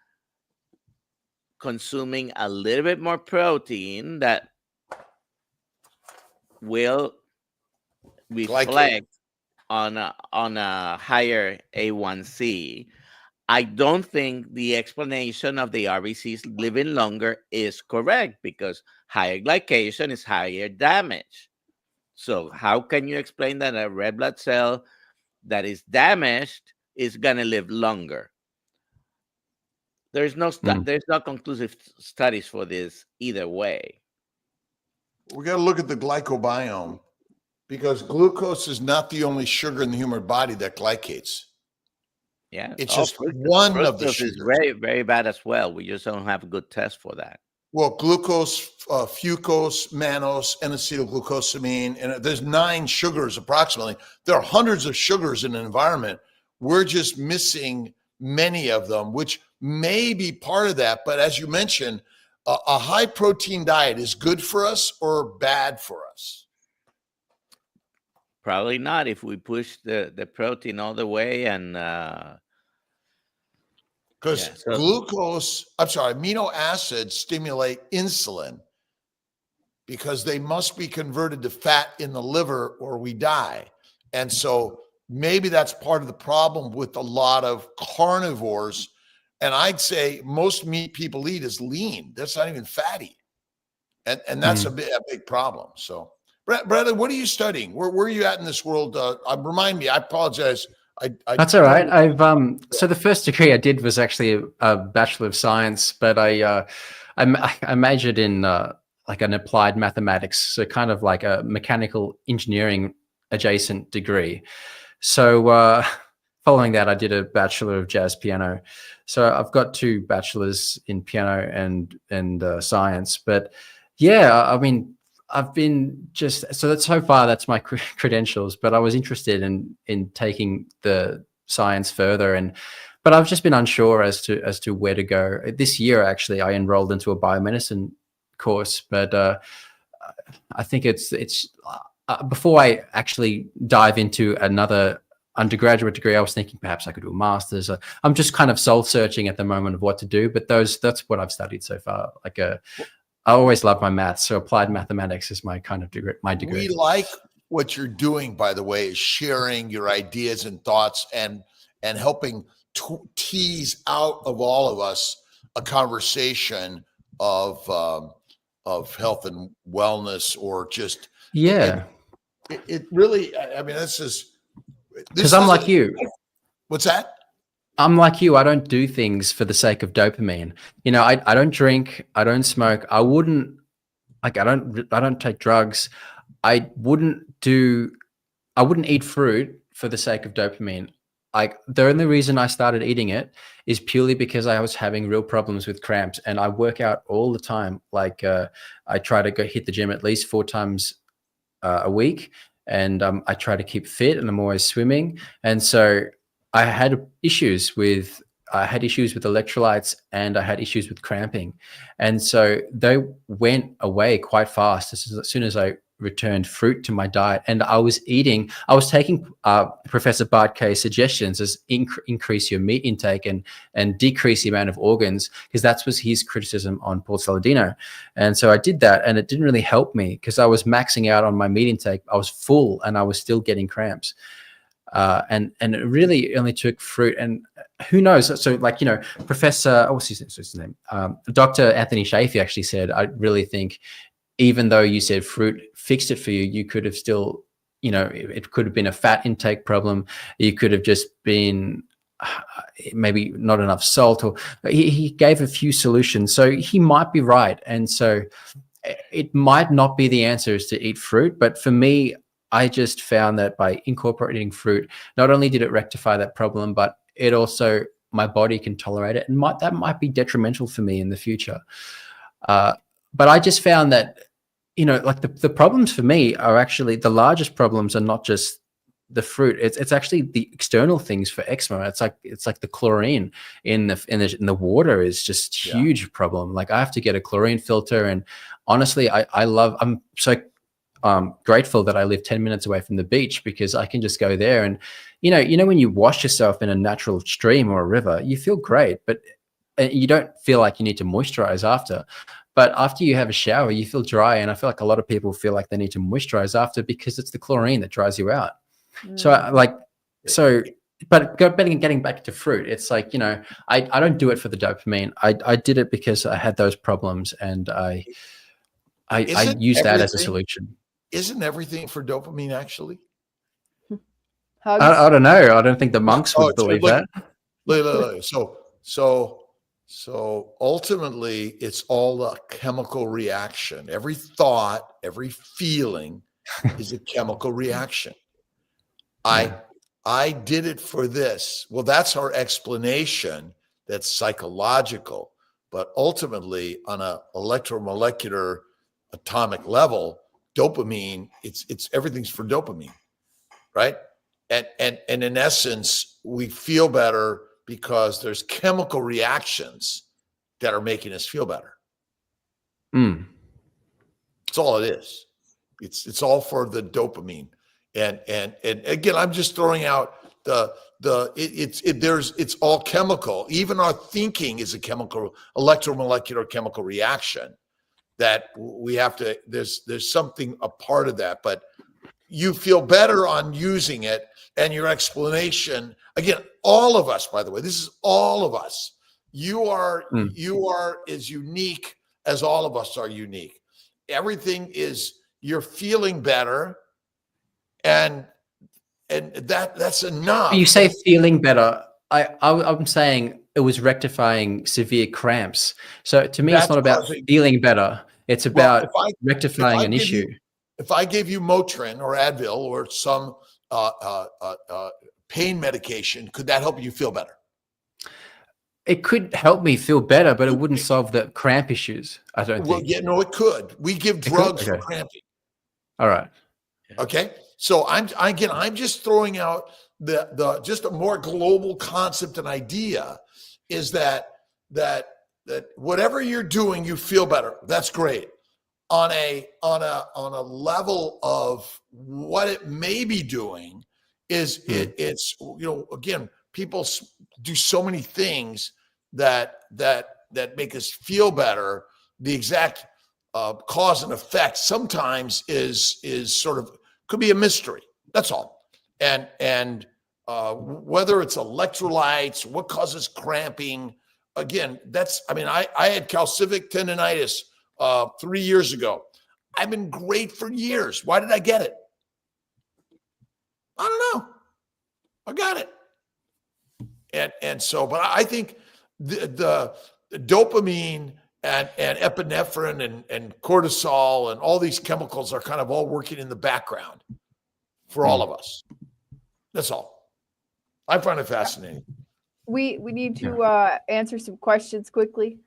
consuming a little bit more protein that will reflect on a higher A1C. I don't think the explanation of the RBCs living longer is correct because higher glycation is higher damage. So how can you explain that a red blood cell that is damaged is going to live longer? There's no conclusive studies for this either way. We got to look at the glycobiome because glucose is not the only sugar in the human body that glycates. Yeah, it's just one of the sugars. Is very, very bad as well. We just don't have a good test for that. Well, glucose, fucose, mannose, N-acetylglucosamine, and there's 9 sugars approximately. There are hundreds of sugars in an environment. We're just missing many of them, which may be part of that. But as you mentioned, a high protein diet is good for us or bad for us? Probably not if we push the protein all the way and because amino acids stimulate insulin because they must be converted to fat in the liver or we die. And so maybe that's part of the problem with a lot of carnivores. And I'd say most meat people eat is lean. That's not even fatty. And that's a big problem. So, Bradley, what are you studying? Where are you at in this world? Remind me, I apologize. That's all right. So the first degree I did was actually a Bachelor of Science, but I majored in like an applied mathematics, so kind of like a mechanical engineering adjacent degree. So following that, I did a Bachelor of Jazz Piano. So I've got 2 bachelors in piano and science. But yeah, I mean, I've been so far that's my credentials, but I was interested in taking the science further, but I've just been unsure as to where to go. This year, actually, I enrolled into a biomedicine course, but I think it's before I actually dive into another undergraduate degree, I was thinking perhaps I could do a master's. I'm just kind of soul searching at the moment of what to do, but that's what I've studied so far. I always love my maths, so applied mathematics is my kind of degree. My degree. what you're doing, by the way, is sharing your ideas and thoughts and helping tease out of all of us a conversation of health and wellness, or just it really. I mean, this is because I'm like you. What's that? I'm like you. I don't do things for the sake of dopamine. You know, I don't drink. I don't smoke. I don't take drugs. I wouldn't eat fruit for the sake of dopamine. Like, the only reason I started eating it is purely because I was having real problems with cramps, and I work out all the time. Like, I try to go hit the gym at least 4 times a week, and I try to keep fit, and I'm always swimming. And so I had issues with electrolytes, and I had issues with cramping. And so they went away quite fast as soon as I returned fruit to my diet. And I was taking Professor Bart Kay's suggestions as increase your meat intake and decrease the amount of organs, because that was his criticism on Paul Saladino. And so I did that, and it didn't really help me because I was maxing out on my meat intake. I was full and I was still getting cramps. And it really only took fruit, and who knows? So, like, you know, Professor, what's his name? Dr. Anthony Shafee actually said, I really think, even though you said fruit fixed it for you, you could have still, you know, it could have been a fat intake problem. You could have just been maybe not enough salt, or he gave a few solutions. So he might be right. And so it might not be the answer is to eat fruit, but for me, I just found that by incorporating fruit, not only did it rectify that problem, but it also, my body can tolerate it, and that might be detrimental for me in the future. But I just found that, you know, like the problems for me are actually, the largest problems are not just the fruit. It's actually the external things for eczema. It's like the chlorine in the water is just huge problem. Like, I have to get a chlorine filter, and honestly, I'm so grateful that I live 10 minutes away from the beach, because I can just go there. And you know when you wash yourself in a natural stream or a river, you feel great, but you don't feel like you need to moisturize after. But after you have a shower, you feel dry, and I feel like a lot of people feel like they need to moisturize after, because it's the chlorine that dries you out. But getting back to fruit, it's like, you know, I don't do it for the dopamine. I did it because I had those problems, and I used that as a solution. Isn't everything for dopamine, actually? I don't know. I don't think the monks would believe that. So ultimately, it's all a chemical reaction. Every thought, every feeling is a chemical reaction. I did it for this. Well, that's our explanation. That's psychological. But ultimately, on a electromolecular atomic level, dopamine, it's everything's for dopamine, right? And in essence, we feel better because there's chemical reactions that are making us feel better. That's all it is. It's all for the dopamine. And again, I'm just throwing out it's all chemical. Even our thinking is a electromolecular chemical reaction that we have to, there's something a part of that, but you feel better on using it. And your explanation, again, all of us, by the way, this is all of us. You are as unique as all of us are unique. Everything is, you're feeling better, and that's enough. You say feeling better. I'm saying it was rectifying severe cramps. So to me, it's not about feeling better. It's about rectifying an issue. If I gave you Motrin or Advil or some pain medication, could that help you feel better? It could help me feel better, but it wouldn't solve the cramp issues, I don't think. Yeah, no, it could. We give drugs for cramping. All right. Okay. So I'm just throwing out the just a more global concept and idea is that whatever you're doing, you feel better. That's great. On a level of what it may be doing is it's, you know, again, people do so many things that make us feel better. The exact cause and effect sometimes is sort of Could be a mystery. That's all. And whether it's electrolytes, what causes cramping, again, I had calcific tendonitis 3 years ago. I've been great for years. Why did I get it? I don't know. I got it. And so, but I think the dopamine and epinephrine and cortisol and all these chemicals are kind of all working in the background for all of us. That's all. I find it fascinating. We need to answer some questions quickly.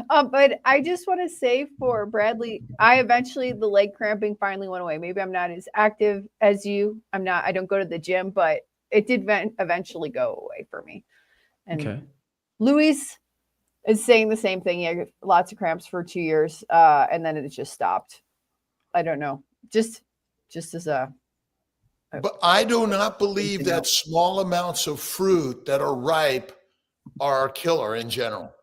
But I just want to say for Bradley, the leg cramping finally went away. Maybe I'm not as active as you. I don't go to the gym, but it did eventually go away for me. And Luis is saying the same thing. He had lots of cramps for 2 years, and then it just stopped. I don't know. Just as a. But I do not believe that small amounts of fruit that are ripe are a killer in general.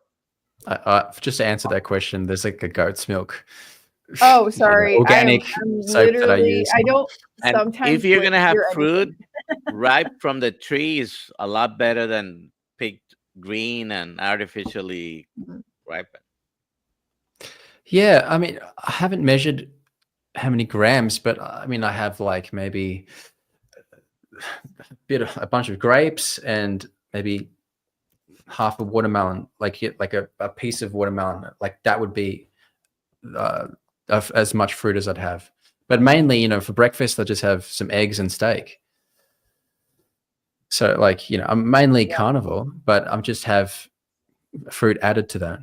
Just to answer that question, there's like a goat's milk. Oh, sorry. Organic soap that I use. I don't. And sometimes if you're gonna have fruit anything. ripe from the tree, is a lot better than picked green and artificially ripened. Yeah, I mean, I haven't measured how many grams, but I mean, I have like maybe a bunch of grapes and maybe half a watermelon, like a piece of watermelon. Like that would be as much fruit as I'd have. But mainly, for breakfast, I just have some eggs and steak. So like, I'm mainly carnivore, but I just have fruit added to that.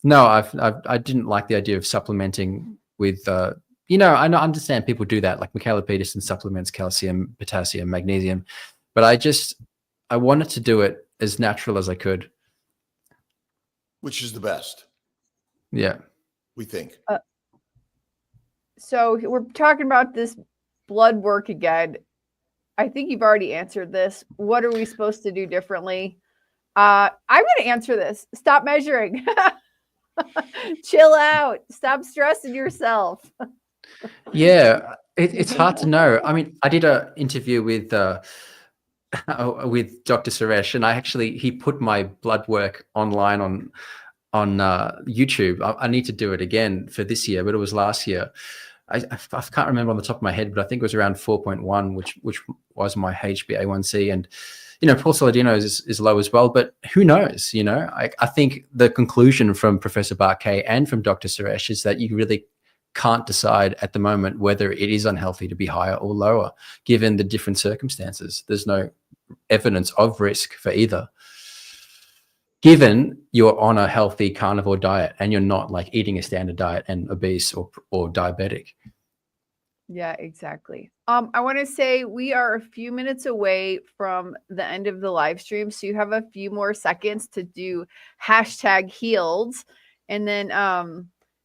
No, I didn't like the idea of supplementing with, I understand people do that. Like Michaela Peterson supplements calcium, potassium, magnesium, but I wanted to do it as natural as I could. Which is the best. Yeah. We think. So we're talking about this blood work again. I think you've already answered this. What are we supposed to do differently? I'm going to answer this. Stop measuring. Chill out. Stop stressing yourself. Yeah, it's hard to know. I mean, I did an interview with Dr. Suresh, and he put my blood work online on YouTube. I need to do it again for this year, but it was last year. I can't remember on the top of my head, but I think it was around 4.1, which was my HbA1c, and Paul Saladino's is low as well. But who knows? I think the conclusion from Professor Barkay and from Dr. Suresh is that you really can't decide at the moment whether it is unhealthy to be higher or lower, given the different circumstances. There's no evidence of risk for either, given you're on a healthy carnivore diet and you're not like eating a standard diet and obese or diabetic. Yeah, exactly. I want to say we are a few minutes away from the end of the live stream, so you have a few more seconds to do #healed, and then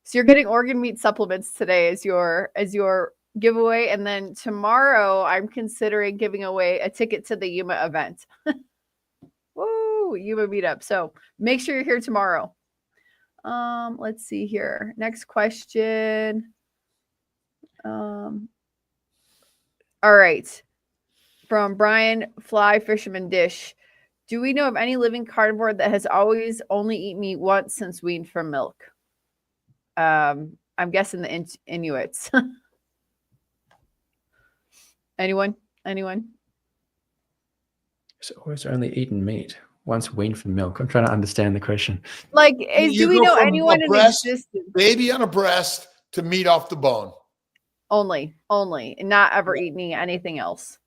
so you're getting organ meat supplements today as your giveaway, and then tomorrow I'm considering giving away a ticket to the Yuma event. Woo, Yuma meetup. So make sure you're here tomorrow. Let's see here. Next question. All right. From Brian Fly Fisherman Dish. Do we know of any living carnivore that has always only eaten meat once since weaned from milk? I'm guessing the Inuits. Anyone? So always only eaten meat once weaned from milk. I'm trying to understand the question. Like, do we know anyone in existence? Baby on a breast to meat off the bone. Only, and not ever eating anything else.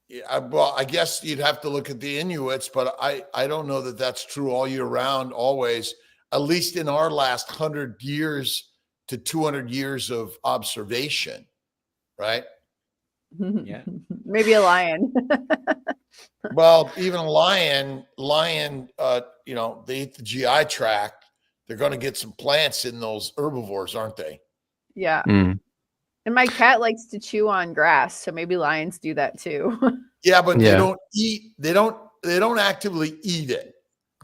Yeah, well, I guess you'd have to look at the Inuits, but I don't know that that's true all year round, always. At least in our last 100 years to 200 years of observation, right? Yeah. Maybe a lion. Well, even a lion, they eat the GI tract. They're going to get some plants in those herbivores, aren't they? Yeah. And my cat likes to chew on grass, so maybe lions do that too. Yeah, but they don't eat. They don't actively eat it.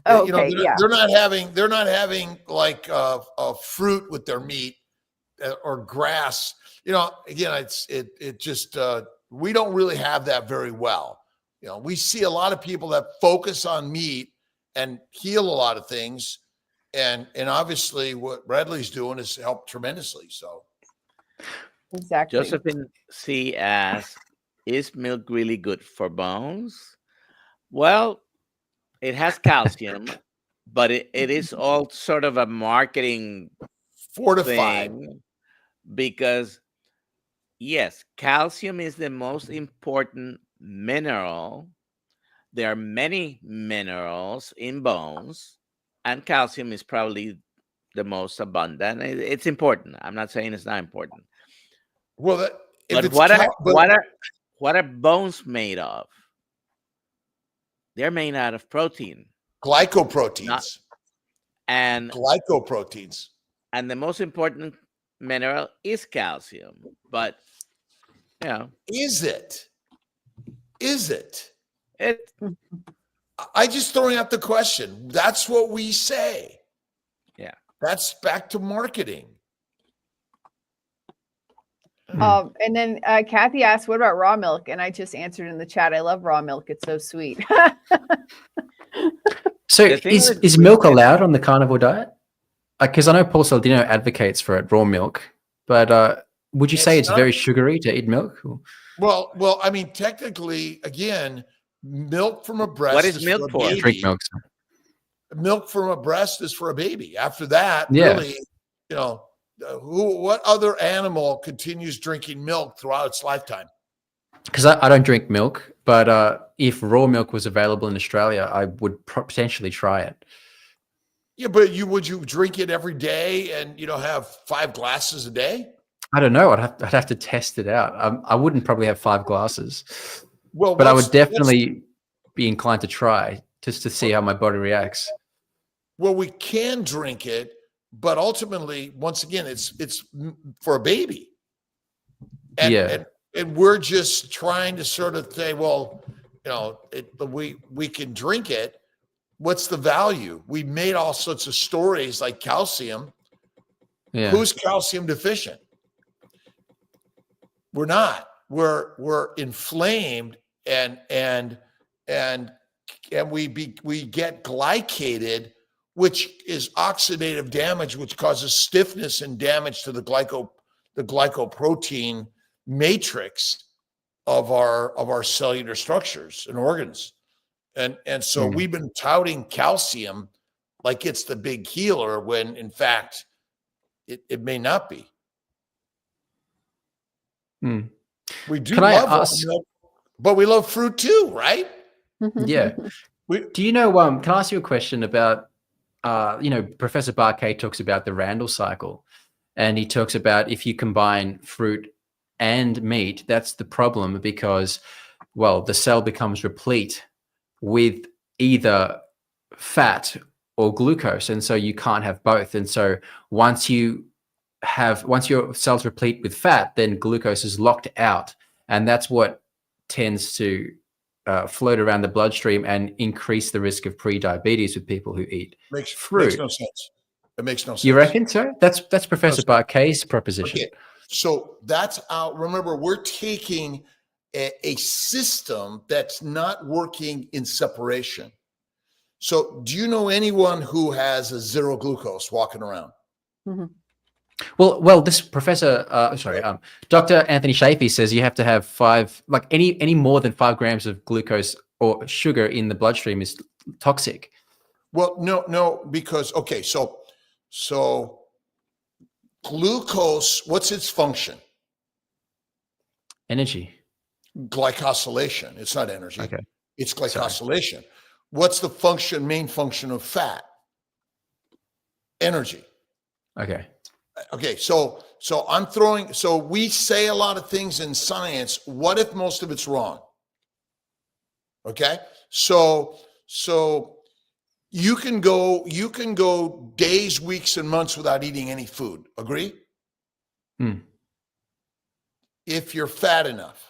Oh, okay, They're not having like a fruit with their meat. or grass. You know, again, it just we don't really have that very well. You know, we see a lot of people that focus on meat and heal a lot of things, and obviously what Bradley's doing is helped tremendously. So exactly. Josephine C asks, is milk really good for bones? Well, it has calcium, but it is all sort of a marketing fortified thing, because yes, calcium is the most important mineral. There are many minerals in bones, and calcium is probably the most abundant. It's important. I'm not saying it's not important. Well, But what are bones made of? They're made out of protein. Glycoproteins. And glycoproteins. And the most important mineral is calcium. But, you know. Is it? I just throwing out the question. That's what we say. Yeah. That's back to marketing. And then Kathy asked, what about raw milk? And I just answered in the chat. I love raw milk. It's so sweet. So is milk allowed on the carnivore diet? Because I know Paul Saladino advocates for it, raw milk. But would you say it's very sugary to eat milk? Well, I mean, technically, again, milk from a breast. What is milk for? Drink milk. Milk from a breast is for a baby. After that, really, you know, what other animal continues drinking milk throughout its lifetime? Because I don't drink milk, but if raw milk was available in Australia, I would potentially try it. Yeah, but would you drink it every day and, you know, have 5 glasses a day? I don't know. I'd have to test it out. I wouldn't probably have 5 glasses. Well, but I would definitely be inclined to try just to see how my body reacts. Well, we can drink it, but ultimately, once again, it's for a baby. And, and we're just trying to sort of say, well, you know, we can drink it. What's the value? We made all sorts of stories like calcium. Yeah. Who's calcium deficient? We're not. We're inflamed and we get glycated, which is oxidative damage, which causes stiffness and damage to the glycoprotein matrix of our cellular structures and organs. And so we've been touting calcium like it's the big healer when in fact it may not be. We do love milk, but we love fruit too, right? Yeah. Do you know, can I ask you a question about, you know, Professor Barkay talks about the Randall cycle, and he talks about if you combine fruit and meat, that's the problem because, well, the cell becomes replete with either fat or glucose. And so you can't have both. And so once your cells replete with fat, then glucose is locked out. And that's what tends to float around the bloodstream and increase the risk of pre-diabetes with people who eat fruit. Makes no sense. It makes no sense. You reckon so? That's Professor Barkay's proposition. Okay. So that's out. Remember, we're taking a system that's not working in separation. So do you know anyone who has a 0 glucose walking around? Well, this professor, Dr. Anthony Shafee says you have to have 5, like any more than 5 grams of glucose or sugar in the bloodstream is toxic. Well, no, because, okay, so glucose, what's its function? Energy. Glycosylation. It's not energy. Okay. It's glycosylation. Sorry. What's the main function of fat? Energy. Okay. Okay, so we say a lot of things in science. What if most of it's wrong? Okay, so you can go days, weeks, and months without eating any food. Agree? If you're fat enough.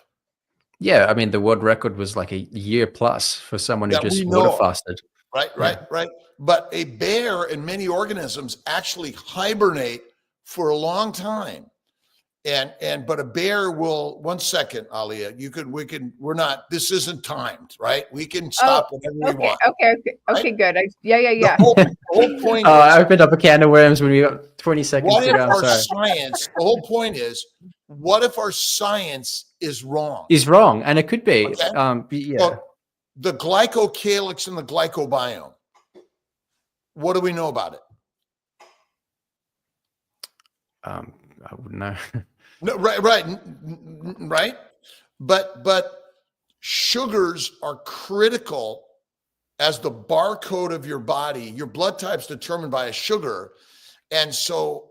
Yeah, I mean the world record was like a year plus for someone who just water fasted. Right. But a bear and many organisms actually hibernate for a long time. But a bear will, 1 second, Alia, we're not, this isn't timed, right? We can stop whenever we want. Okay, right? good. Yeah. The whole point is, I opened up a can of worms when we got 20 seconds what to if go. our science, the whole point is, what if our science is wrong? Is wrong, and it could be. Okay. Yeah. So the glycocalyx and the glycobiome, what do we know about it? I wouldn't know. No, right. But sugars are critical as the barcode of your body. Your blood type's determined by a sugar, and so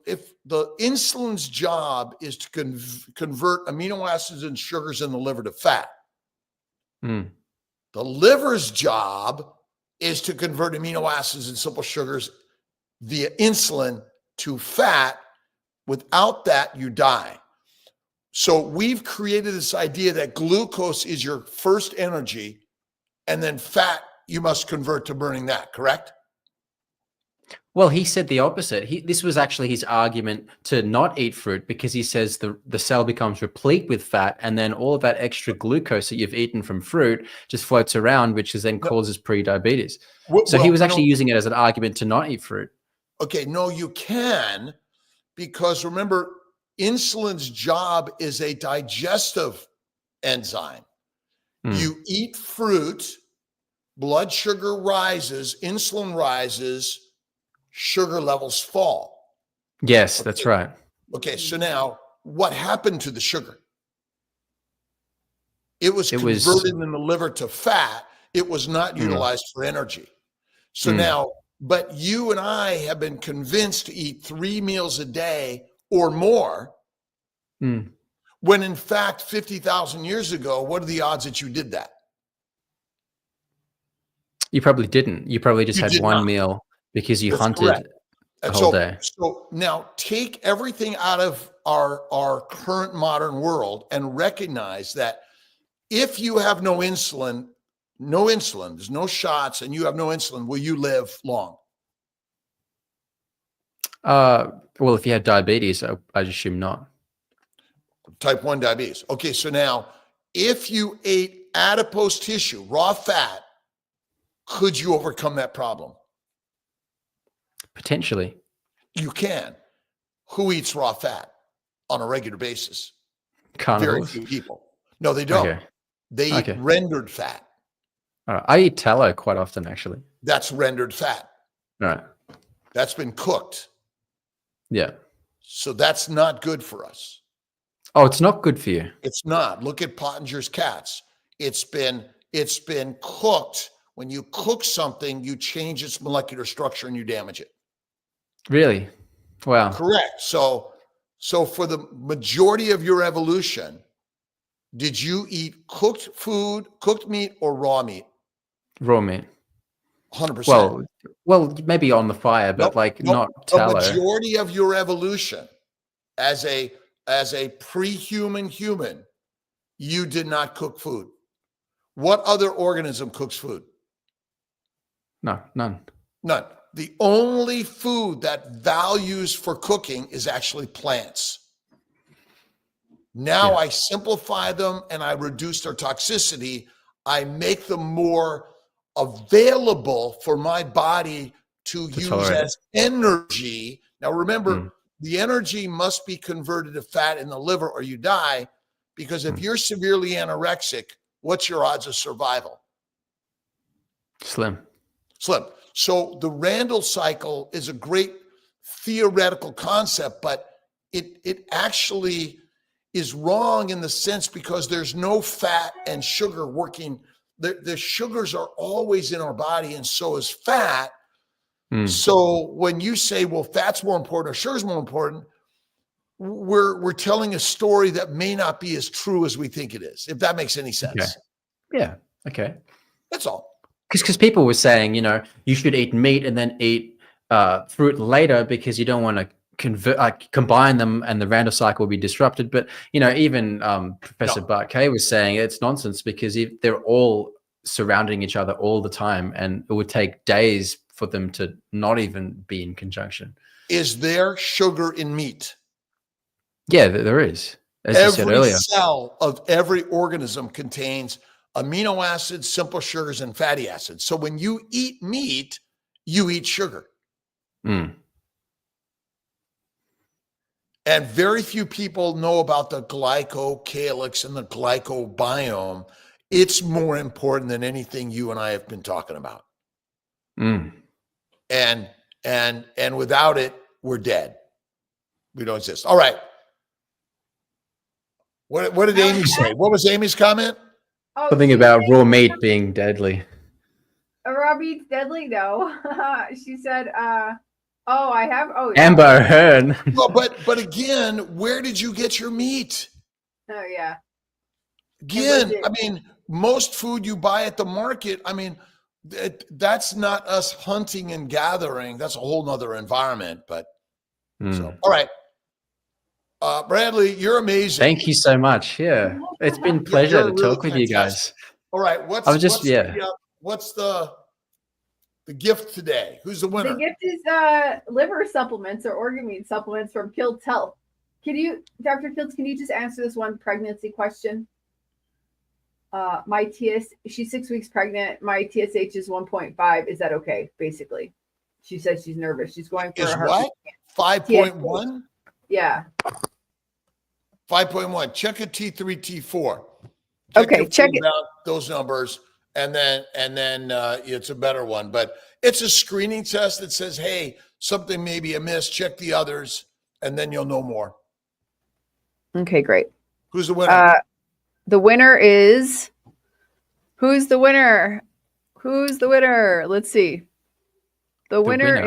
if the insulin's job is to convert amino acids and sugars in the liver to fat, the liver's job is to convert amino acids and simple sugars via insulin to fat. Without that, you die. So we've created this idea that glucose is your first energy, and then fat you must convert to burning that, correct? Well, he said the opposite. This was actually his argument to not eat fruit, because he says the cell becomes replete with fat, and then all of that extra glucose that you've eaten from fruit just floats around, which then causes pre-diabetes. So he was actually using it as an argument to not eat fruit. Okay, no, you can, because remember, insulin's job is a digestive enzyme. You eat fruit, blood sugar rises, insulin rises, sugar levels fall. Yes, that's right. Okay, so now what happened to the sugar? It was converted in the liver to fat. It was not utilized for energy. So now, but you and I have been convinced to eat 3 meals a day or more, when in fact, 50,000 years ago, what are the odds that you did that? You probably didn't. You probably just had one meal because you hunted the whole day. So now take everything out of our current modern world and recognize that if you have no insulin, there's no shots, and you have no insulin, will you live long? Well, if you had diabetes, I'd assume not. Type 1 diabetes. Okay, so now if you ate adipose tissue, raw fat, could you overcome that problem? Potentially. You can. Who eats raw fat on a regular basis? Carnivores? Very few people. No, they don't. Okay. They eat rendered fat. All right. I eat tallow quite often, actually. That's rendered fat. All right. That's been cooked. Yeah. So that's not good for us. Oh, it's not good for you. It's not. Look at Pottinger's cats. It's been cooked. When you cook something, you change its molecular structure and you damage it. Really? Wow. Correct. So for the majority of your evolution, did you eat cooked food, cooked meat, or raw meat? Raw meat. 100%. Well, maybe on the fire, but not tallow. The majority of your evolution as a pre-human human, you did not cook food. What other organism cooks food? No, none. None. The only food that values for cooking is actually plants. Now I simplify them and I reduce their toxicity. I make them more available for my body to use as energy. Now remember, the energy must be converted to fat in the liver or you die, because if you're severely anorexic, what's your odds of survival? Slim. So the Randall cycle is a great theoretical concept, but it actually is wrong in the sense because there's no fat and sugar working. The sugars are always in our body, and so is fat. So when you say, well, fat's more important or sugar's more important, we're telling a story that may not be as true as we think it is, if that makes any sense. Okay. Yeah. Okay. That's all. Because people were saying, you should eat meat and then eat fruit later because you don't want to combine them and the Randall cycle will be disrupted. But, even Professor Bart Kay was saying it's nonsense because they're all surrounding each other all the time, and it would take days for them to not even be in conjunction. is there sugar in meat? Yeah, there is. As you said Every earlier. cell of every organism contains amino acids, simple sugars, and fatty acids. So when you eat meat, you eat sugar. Mm. And very few people know about the glycocalyx and the glycobiome. It's more important than anything you and I have been talking about. Mm. And without it, we're dead. We don't exist. All right. What did Amy say? What was Amy's comment? Oh, Something she about said- raw meat being deadly. raw meat's deadly. No, she said. Oh, I have. Oh, Amber Hearn. Well, but again, where did you get your meat? Oh yeah. Again, I mean, most food you buy at the market, I mean, that's not us hunting and gathering. That's a whole nother environment. But so, all right. Bradley, you're amazing. Thank you so much. Yeah, it's been a pleasure to talk with you guys. All right, what's the gift today? Who's the winner? The gift is liver supplements or organ meat supplements from Kiltz Health. Can you, Dr. Kiltz, can you just answer this one pregnancy question? She's 6 weeks pregnant. My TSH is 1.5. Is that okay? Basically, she says she's nervous. She's going for a what? 5.1? Yeah. 5.1. Check a T3, T4. Check it. Those numbers, and then it's a better one. But it's a screening test that says, hey, something may be amiss. Check the others, and then you'll know more. Okay, great. Who's the winner? The winner is. Who's the winner? Who's the winner? Let's see. The winner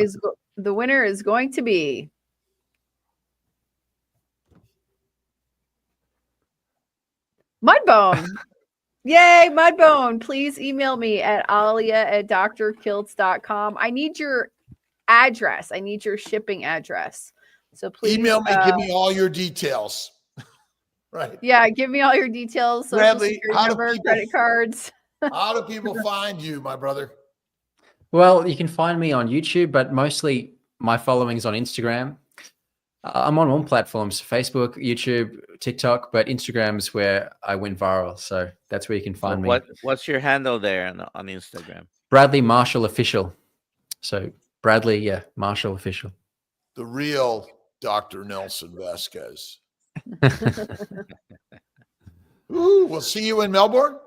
is going to be. Mudbone. Yay, Mudbone. Please email me at alia@drkiltz.com. I need your address. I need your shipping address. So please email me, give me all your details. Right. Yeah, give me all your details. Social Bradley, security number, credit cards. How do people find you, my brother? Well, you can find me on YouTube, but mostly my following's on Instagram. I'm on all platforms, Facebook, YouTube, TikTok, but Instagram is where I went viral. So that's where you can find me. What's your handle there on Instagram? Bradley Marshall Official. So Bradley, Marshall Official. The real Dr. Nelson Vasquez. Ooh, we'll see you in Melbourne.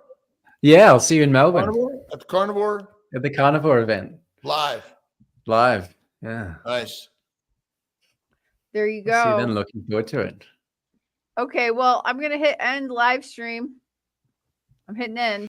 Yeah, I'll see you in Melbourne. At the Carnivore? At the Carnivore event. Live. Yeah. Nice. There you go. See you then. Looking forward to it. Okay, well, I'm going to hit end live stream. I'm hitting end.